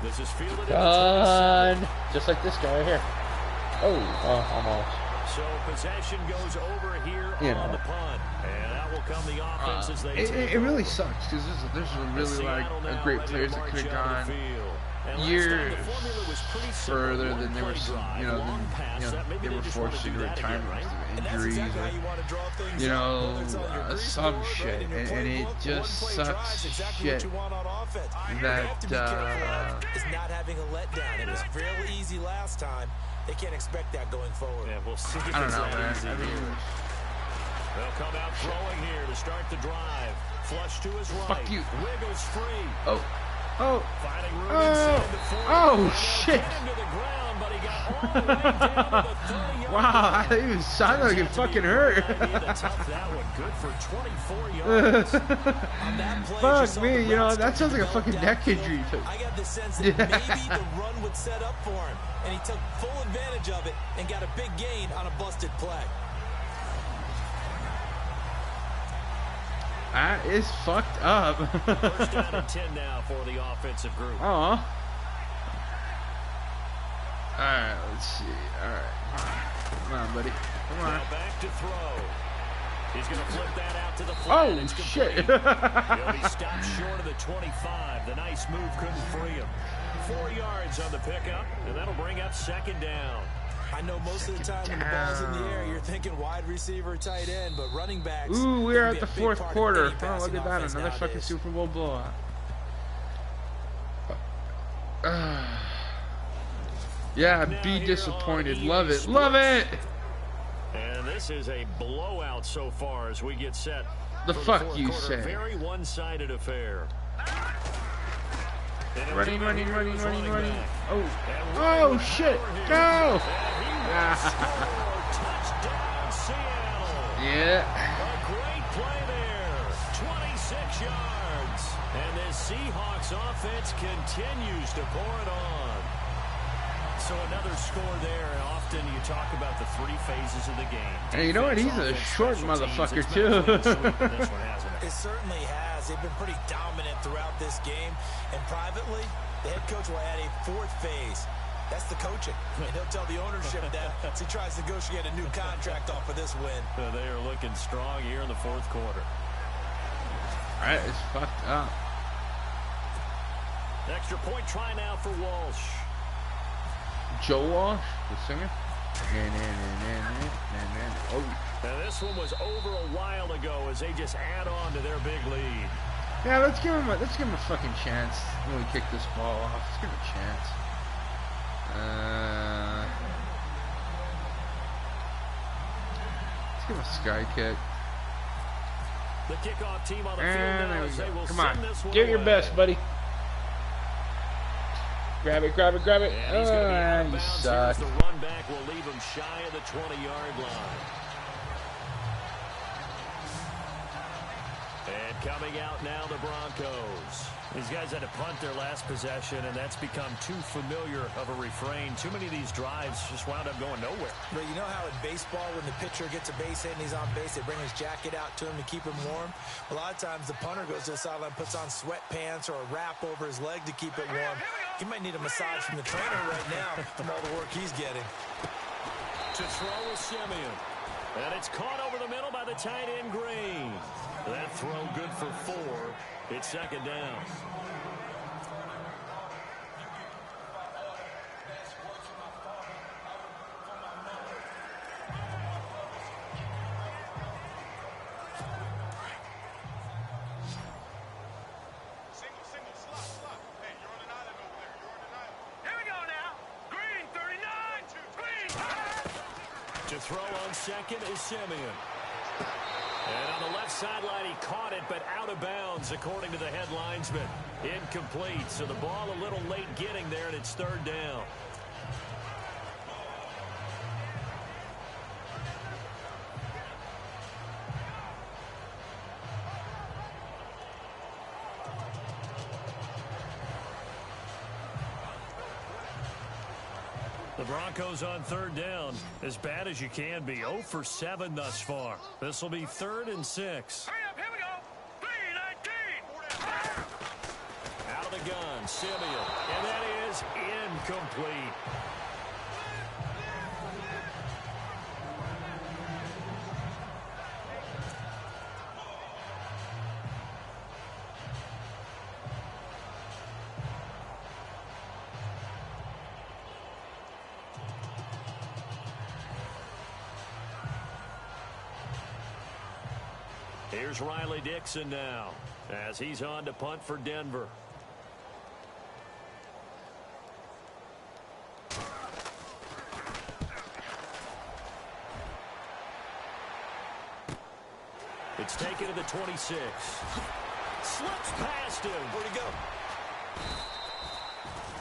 D: This is fielded
A: gone. Just like this guy right here. Oh, almost.
D: So possession goes over here on the punt. And out will come the offense as they
A: it really sucks because there's really a great players that could have gone years further than they were, they were forced into retirement because of injuries or, some shit, and it just sucks shit that
C: is not having a letdown. It was real easy last time. They can't expect that going forward.
D: Yeah, we'll see.
A: I don't know, man.
D: They'll come out throwing here to start the drive. Flush to his right.
A: Fuck you.
D: Wiggles free.
A: Oh. Oh.
D: Finding room
A: Oh.
D: inside the 40.
A: Oh, shit.
D: Get him to the ground, but he got all the way down to the 30-yard
A: Wow,
D: line.
A: he was sounding like it fucking hurt.
D: That one good for 24 yards.
C: On that play,
A: Fuck
C: saw
A: me,
C: the
A: you know,
C: route
A: that
C: start
A: sounds like a
C: to
A: fucking
C: develop
A: neck
C: downfield.
A: injury too.
C: I got the sense that maybe the run would set up for him, and he took full advantage of it and got a big gain on a busted play.
A: That is fucked up.
D: First down and 10 now for the offensive group.
A: Aw. Alright, let's see. Alright. Come on, buddy. Come on.
D: Now back to throw. He's going to flip that out to the flat.
A: Oh,
D: It's
A: shit.
D: He'll be stopped short of the 25. The nice move couldn't free him. 4 yards on the pickup, and that'll bring up second down.
C: I know most of the time when the ball's in the air, you're thinking wide receiver, tight end, but running backs.
A: Ooh, we are
C: can
A: at
C: be
A: the
C: a big
A: fourth
C: part of
A: quarter.
C: any
A: Oh,
C: passing
A: look at that.
C: offense
A: Another fucking
C: nowadays.
A: Super Bowl blowout. Yeah,
D: Now
A: be
D: here
A: disappointed.
D: on
A: Love
D: EA
A: it. Love it.
D: And this is a blowout so far as we get set.
A: The
D: for
A: fuck
D: fourth
A: you
D: quarter.
A: say?
D: Very one-sided affair.
A: Running.
D: Back.
A: Oh.
D: And
A: Oh, shit. Go.
D: Touchdown, Seattle.
A: Yeah.
D: A great play there. 26 yards. And this Seahawks offense continues to pour it on. So another score there. And often you talk about the three phases of the game.
A: And you know what? He's a
D: Defense,
A: short
D: special teams.
A: motherfucker,
D: It's been a clean
A: too.
D: sweep in this one, hasn't it?
C: It certainly has. They've been pretty dominant throughout this game. And privately, the head coach will add a fourth phase. That's the coaching. And he'll tell the ownership that as he tries to negotiate a new contract off of this win.
D: They are looking strong here in the fourth quarter.
A: Alright, it's fucked up.
D: Extra point try now for Walsh.
A: Joe Walsh, the singer. Oh.
D: Now this one was over a while ago as they just add on to their big lead.
A: Yeah, let's give him a fucking chance when we kick this ball off. Let's give him a chance. Let's give him a sky kick.
D: The kickoff team on the field
A: And
D: now
A: there we
D: as they
A: go.
D: will
A: Come
D: send
A: on,
D: this one
A: give your
D: away.
A: best, buddy. Grab it.
D: And he's going to be out of
A: You
D: bounds here
A: suck.
D: as the run back will leave him shy of the 20-yard line. And coming out now, the Broncos. These guys had to punt their last possession, and that's become too familiar of a refrain. Too many of these drives just wound up going nowhere.
C: But you know how in baseball, when the pitcher gets a base hit and he's on base, they bring his jacket out to him to keep him warm? A lot of times the punter goes to the sideline, puts on sweatpants or a wrap over his leg to keep it warm. He might need a massage from the trainer right now from all the work he's getting.
D: To throw is Simeon. And it's caught over the middle by the tight end, Green. That throw good for 4. It's second down. To throw on second is Simeon. And on the left sideline, he caught it, but out of bounds, according to the head linesman. Incomplete, so the ball a little late getting there, and it's third down. The Broncos on third down, as bad as you can be. 0 for 7 thus far. This will be 3rd and 6.
B: Hurry up, here we go. 3-19.
D: Out of the gun, Simeon, and that is incomplete. Here's Riley Dixon now, as he's on to punt for Denver. It's taken to the 26. Slips past him.
C: Where'd he go?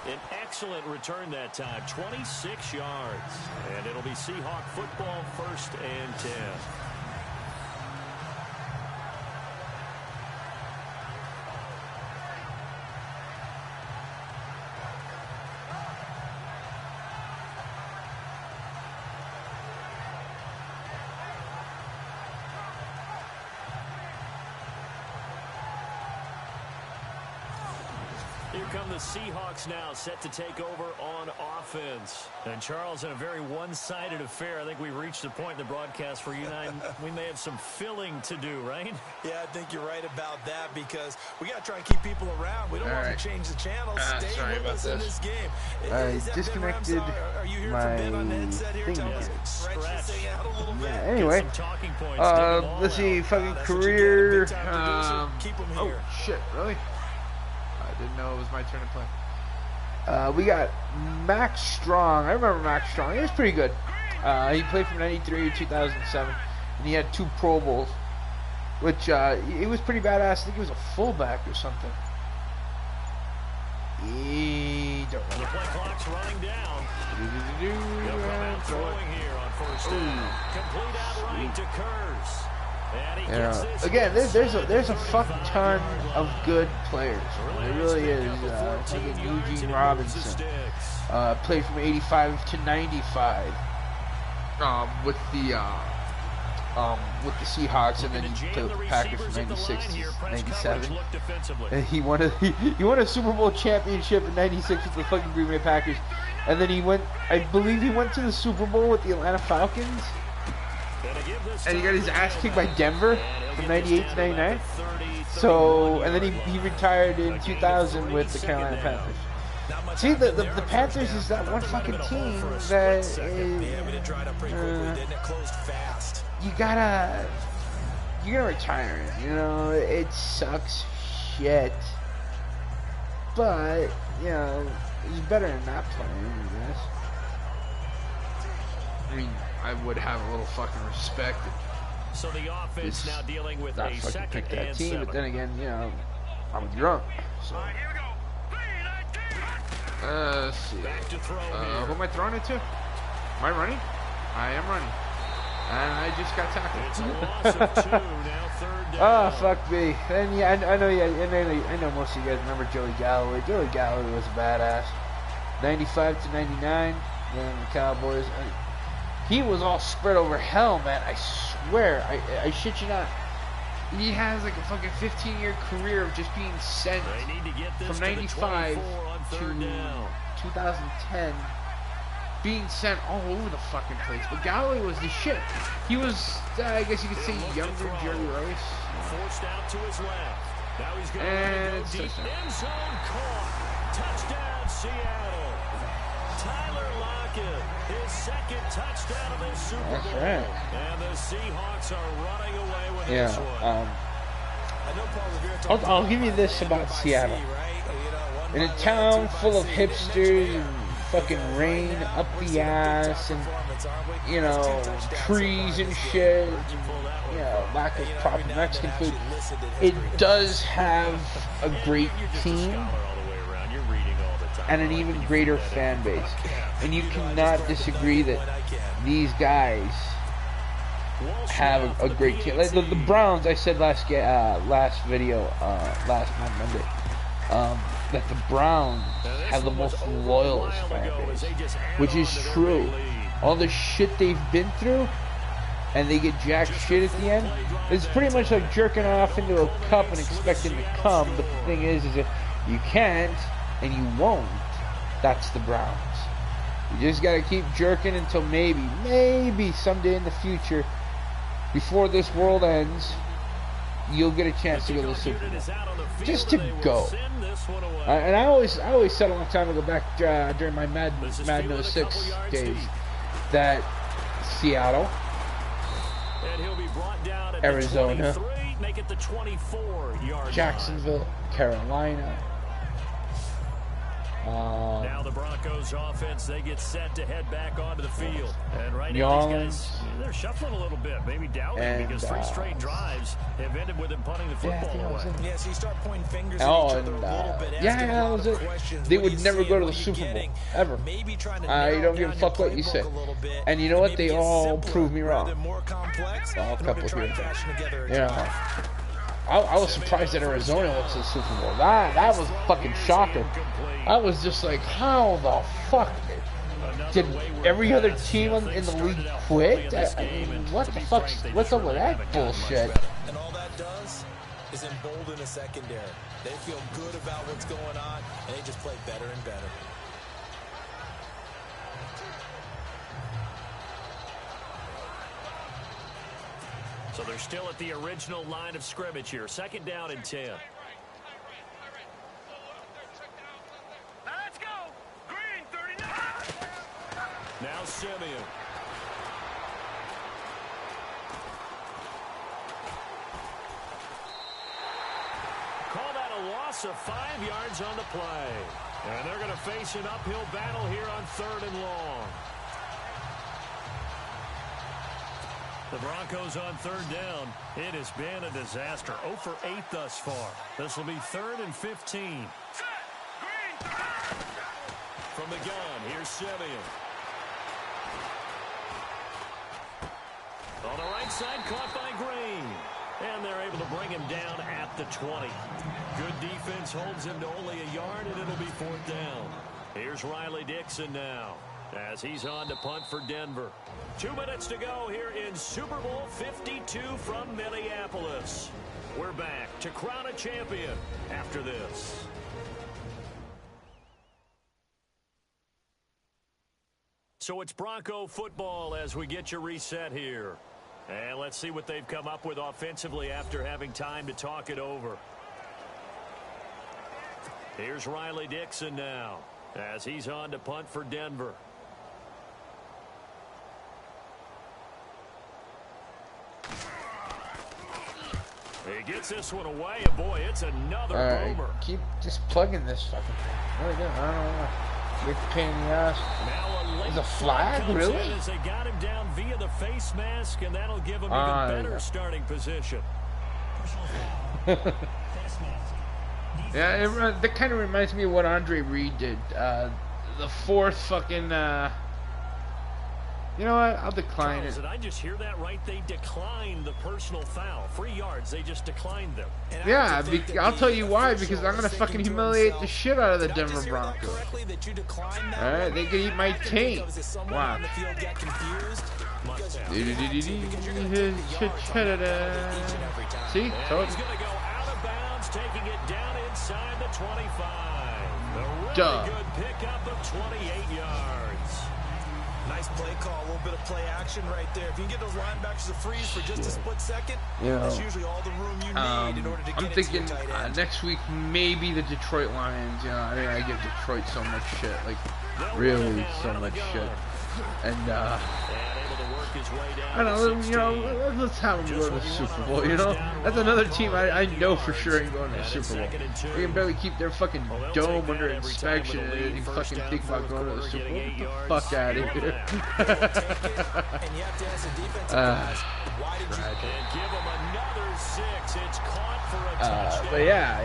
D: An excellent return that time, 26 yards. And it'll be Seahawk football, 1st and 10. Here come the Seahawks now, set to take over on offense. And Charles, in a very one-sided affair, I think we've reached the point in the broadcast for you and I, we may have some filling to do, right?
C: Yeah, I think you're right about that because we got to try and keep people around. We don't want to change the channel. Stay with us in this game.
A: I disconnected my thing here. Yeah, anyway, let's see, fucking career. Oh, shit, really? I didn't know it was my turn to play. We got Max Strong. I remember Max Strong. He was pretty good. He played from 93 to 2007, and he had 2 Pro Bowls, which he was pretty badass. I think he was a fullback or something.
D: The play clock's running down. Throwing here on 1st down. Complete outright to Kurz.
A: Again, there's a fuck ton of good players. There really is. Eugene Robinson played from 85 to 95 with the Seahawks, and then he played with the Packers from 96 to 97. And he won a Super Bowl championship in 96 with the fucking Green Bay Packers, and then I believe he went to the Super Bowl with the Atlanta Falcons. And he got his ass kicked by Denver from 98 to 99. So, and then he retired in 2000 with the Carolina Panthers. See, the Panthers is that one fucking team that you gotta retire it. You know, it sucks shit, but you know, it's better than not playing, I guess. I mean, I would have a little fucking respect.
D: So the offense now dealing with a second and 7.
A: But then again, you know, I'm drunk. So. Let's see. Who am I throwing it to? Am I running? I am running. And I just got tackled.
D: It's a loss of 2, now 3rd down.
A: Oh, fuck me. And yeah, I know most of you guys remember Joey Galloway. Joey Galloway was a badass. 95 to 99. Then the Cowboys. He was all spread over hell, man. I swear. I shit you not. He has like a fucking 15-year career of just being sent from 95 to 2010. Being sent all over the fucking place. But Galloway was the shit. He was, I guess you could say, younger Jerry Rice.
D: Forced out to his left. Now he's going
A: and
D: to go deep. End zone caught. Touchdown, Seattle. Tyler Lockett, his 2nd touchdown of this Super Bowl.
A: That's right.
D: And the Seahawks are running away with this one.
A: I'll give you this about Seattle. In a town full of hipsters and fucking rain up the ass and, you know, trees and shit, you know, lack of proper Mexican food, it does have a great team and an even greater fan base. And you cannot disagree that these guys have a great team. Like the Browns, I said last video, last Monday, that the Browns have the most loyalist fan base, which is true. All the shit they've been through, and they get jack shit at the end. It's pretty much like jerking off into a cup and expecting to come. But the thing is if you can't and you won't, that's the Browns. You just gotta keep jerking until maybe someday in the future, before this world ends, you'll get a chance to go to the Super Bowl. Just to go. And I always said a long time ago, back during my Madden 06 days, that Seattle, Arizona, Jacksonville, Carolina.
D: Now the Broncos offense, they get set to head back onto the field. And right
A: New
D: now
A: Orleans,
D: these guys, they're shuffling a little bit, maybe doubting, because 3 straight drives have ended with him punting the football away.
C: Yeah, so you start pointing fingers at each other a little bit.
A: That was it. They would never go to the Super Bowl, ever. I don't give a fuck what you say. And you know what? They all proved me wrong. Well, a couple here. Yeah. I was surprised that Arizona went to the Super Bowl. That was fucking shocking. I was just like, how the fuck did every other team in the league quit? I mean, what the fuck? What's up with that bullshit?
C: And all that does is embolden a secondary. They feel good about what's going on, and they just play better and better.
D: So they're still at the original line of scrimmage here. 2nd down and 10.
B: Let's go. Green 39.
D: Now Simeon. Call that a loss of 5 yards on the play. And they're going to face an uphill battle here on 3rd and long. The Broncos on 3rd down. It has been a disaster. 0 for 8 thus far. This will be 3rd and 15. From the gun, here's Simeon. On the right side, caught by Green. And they're able to bring him down at the 20. Good defense holds him to only a yard, and it'll be 4th down. Here's Riley Dixon now, as he's on to punt for Denver. 2 minutes to go here in Super Bowl 52 from Minneapolis. We're back to crown a champion after this. So it's Bronco football as we get you reset here. And let's see what they've come up with offensively after having time to talk it over. Here's Riley Dixon now, as he's on to punt for Denver. He gets this one away, and boy, it's another boomer.
A: Keep just plugging this fucking thing. What are you doing? I don't know. Get the pain in the ass. Is a flag, really?
D: As they got him down via the face mask, and that'll give him even better starting position.
A: Yeah, that kind of reminds me of what Andre Reed did. The 4th fucking, you know what? I'll decline
D: Charles,
A: it.
D: Did I just hear that right? They declined the personal foul. 3 yards, they just declined them.
A: Yeah, I'll tell you why. Because I'm going to fucking humiliate the shit out of the Denver Broncos. Alright, they can eat my taint. Wow. See? Told you.
D: Taking it down inside the 25. A
A: Duh.
D: really good pickup of 28 yards.
C: Nice play call, a little bit of play action right there. If you can get those linebackers to freeze for just a split second, that's usually all the room you need in order to get
A: I'm thinking next week maybe the Detroit Lions. You know, I mean, I give Detroit so much shit, like really so much shit, and I don't know, you know, let's have them go to the Super Bowl. You know, that's another team I know for sure ain't going to the Super Bowl. They can barely keep their fucking dome under inspection, and they fucking think about going to the Super Bowl. Get the fuck out of here. But yeah,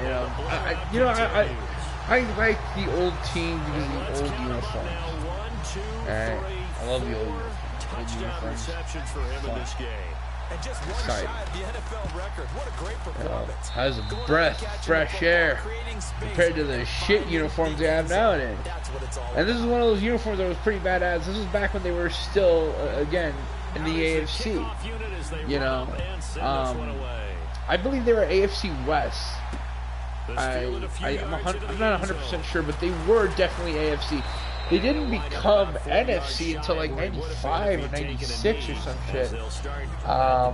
A: you know, I like the old team because of the old uniforms. Alright, I love the old uniforms.
D: For him in this game.
C: And just one shy of the NFL record. What a great performance.
A: Has a breath, fresh air compared to the shit uniforms they have nowadays. And this is one of those uniforms that was pretty badass. This was back when they were still, again, in the AFC. You know, I believe they were AFC West. I'm not 100% sure, but they were definitely AFC. They didn't become NFC until like 95 or 96 or some shit. I'm not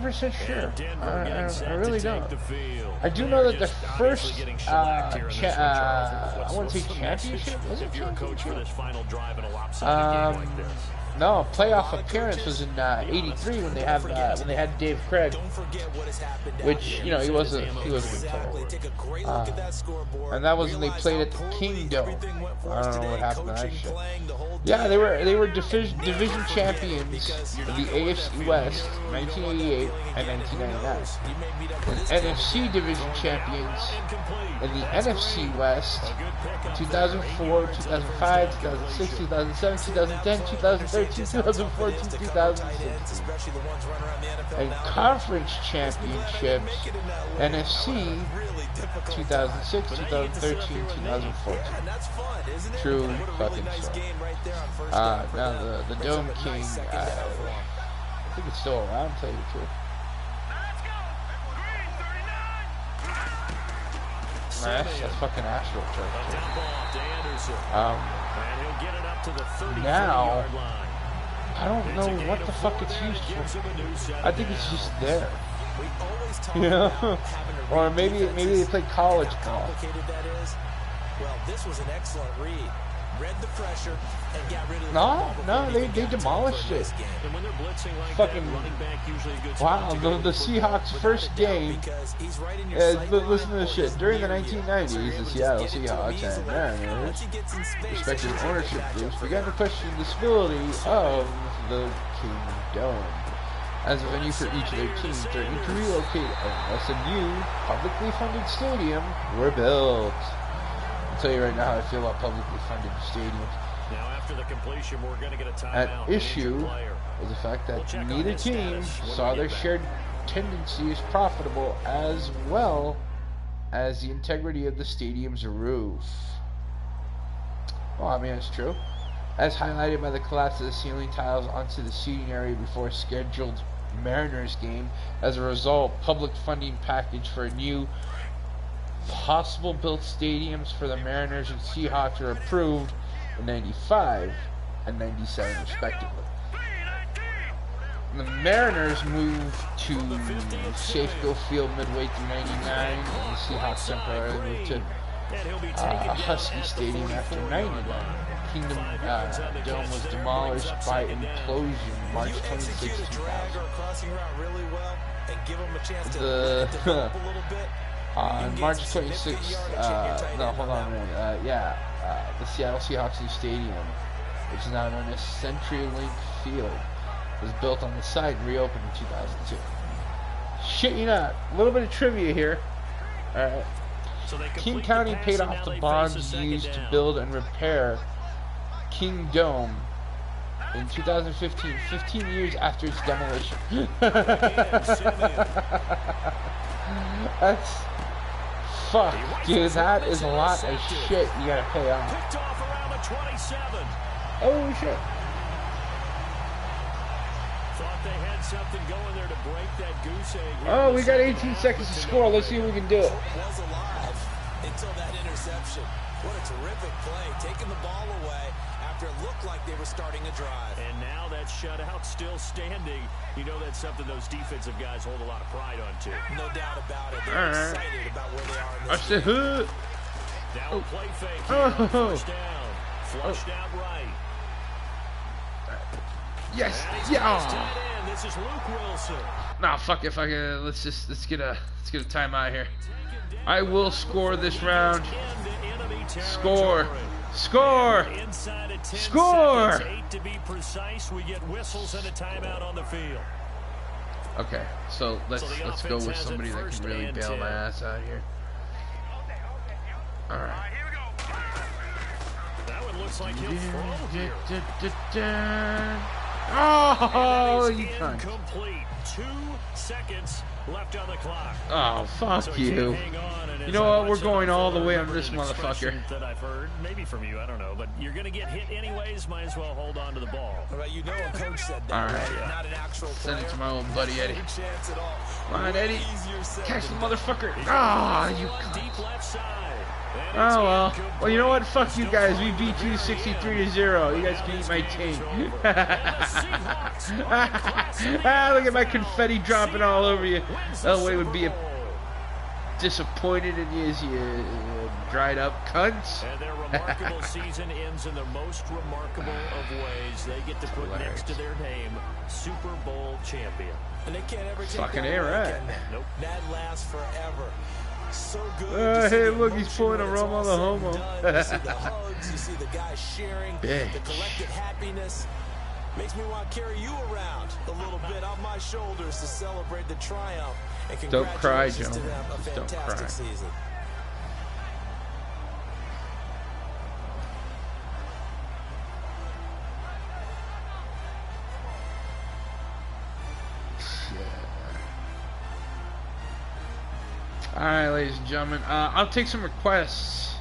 A: 100% sure. I really don't. I do know that the first, I want to say championship, was it championship? No, playoff appearance was in '83 when they had Dave Craig, which he wasn't a good player. And that was when they played at the Kingdom. I don't know what happened to that shit. Yeah, they were division champions of the AFC West 1988 and 1999, and NFC division champions in the NFC West 2004, 2005, 2006, 2007, 2010, 2013, 2014, 2016, and conference championships NFC 2006, 2013, 2014. True fucking story. Now the Dome King, I think it's still around, to tell you the truth. That's fucking Astro Turf. Now, I don't know what the fuck it's used for. I think it's just there. Or maybe they play college ball.
C: Well, this was an excellent read. Read the pressure and got rid of
A: No, they demolished it.
D: And when they're blitzing like
A: Fucking
D: that, running back usually a good
A: wow, the Seahawks' first game. Listen to this shit. During the 1990s, the Seattle Seahawks and Mariners, respective ownership groups, began to question the stability of the Kingdom as a venue for each of their teams, threatening to relocate unless a new, publicly funded stadium were built. I'll tell you right now how I feel about publicly funded stadiums.
D: Now after the completion, we're going to get a timeout.
A: At issue was the fact that neither team saw their shared tendency as profitable, as well as the integrity of the stadium's roof. Well, I mean, it's true. As highlighted by the collapse of the ceiling tiles onto the seating area before a scheduled Mariners game. As a result, public funding package for a new possible built stadiums for the Mariners and Seahawks were approved in 95 and 97 respectively. The Mariners moved to Safeco Field midway through 99, and the Seahawks temporarily moved to Husky Stadium after 99. Kingdom Dome was demolished by implosion March 26, 2000. On March 26th, no, hold on a minute, the Seattle Seahawks new stadium, which is now known as CenturyLink Field, was built on the site and reopened in 2002. Shit you not, a little bit of trivia here. Alright. King County paid off the bonds used to build and repair King Dome in 2015, 15 years after its demolition. That's... fuck, dude, that is a lot of shit you gotta pay off. Oh shit.
D: Thought they had something going there to break that goose egg.
A: Oh, we got 18 seconds to score. Let's see if we can do it.
C: Was alive until that interception. What a terrific play, taking the ball away after it looked like they were starting a drive.
D: And now that shutout still standing. You know that's something those defensive guys hold a lot of pride on too.
C: No doubt about it. They're excited about where they are in this
A: game. Hood.
D: Now play fake. First down. Flushed out right.
A: Yes. Yeah.
D: This is Luke Wilson.
A: Nah, fuck it. Let's get a timeout here. I will score this round. Score. Score. Score.
D: 8 to be precise. We get whistles and a timeout on the field.
A: Okay, so let's go with somebody that can really bail my ass out here. All right.
D: That one looks like he'll throw.
A: Oh, you cunt.
D: Incomplete. 2 seconds left on the clock.
A: Oh, fuck you. You know what? We're going all the way on this motherfucker.
D: That I've heard, maybe from you, I don't know, but you're going to get hit anyways. Might as well hold on to the ball.
C: Well, you know a coach said that.
A: All right.
C: Not an actual
A: Send it
C: player.
A: to my old buddy Eddie.
C: No chance at all.
A: Come on, Eddie. Catch the motherfucker. Ah, you cunt.
D: Deep left side.
A: Oh well. Well, you know what? Fuck you guys. We beat you 63-0. You guys can eat my team. Look at my confetti dropping all over you. Elway would be disappointed in you as you dried up cunts.
D: And their remarkable season ends in the most remarkable of ways. They get to put next to their name, Super Bowl champion.
C: And they can't ever take
A: Fucking
C: that
A: A,
C: away,
A: right?
C: can they? Nope. That lasts forever. So good.
A: Hey,
C: to see
A: look,
C: the
A: he's pulling a
C: emotion when
A: Romo
C: it's
A: the
C: all
A: homo.
C: said and done. You see the hugs, you see the guys sharing, the
A: Bitch.
C: collective happiness. Makes me want to carry you around a little bit on my shoulders to celebrate the triumph. And
A: Don't cry,
C: congratulations to
A: Joe.
C: them. A
A: Just don't
C: fantastic
A: cry.
C: season.
A: Alright, ladies and gentlemen, I'll take some requests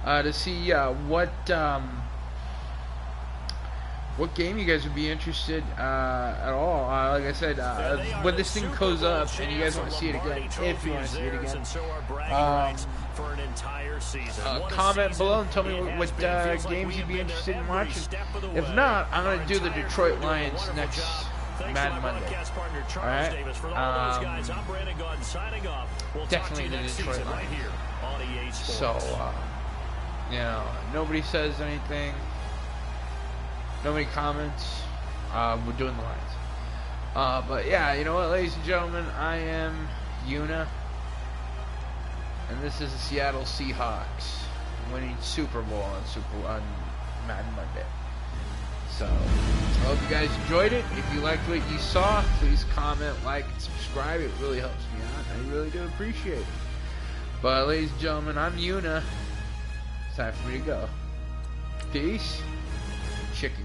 A: to see what game you guys would be interested at all. Like I said, when this thing goes up and you guys want to see it again, if you want to see it again, comment below and tell me what games you'd be interested in watching. If not, I'm going to do the Detroit Lions next Madden Monday. Alright? Definitely the Detroit Lions. So, you know, nobody says anything. Nobody comments. We're doing the Lions. But yeah, you know what, ladies and gentlemen, I am Una. And this is the Seattle Seahawks winning Super Bowl on Madden Monday. So, I hope you guys enjoyed it. If you liked what you saw, please comment, like, and subscribe. It really helps me out. I really do appreciate it. But, ladies and gentlemen, I'm Una. It's time for me to go. Peace. Chicken.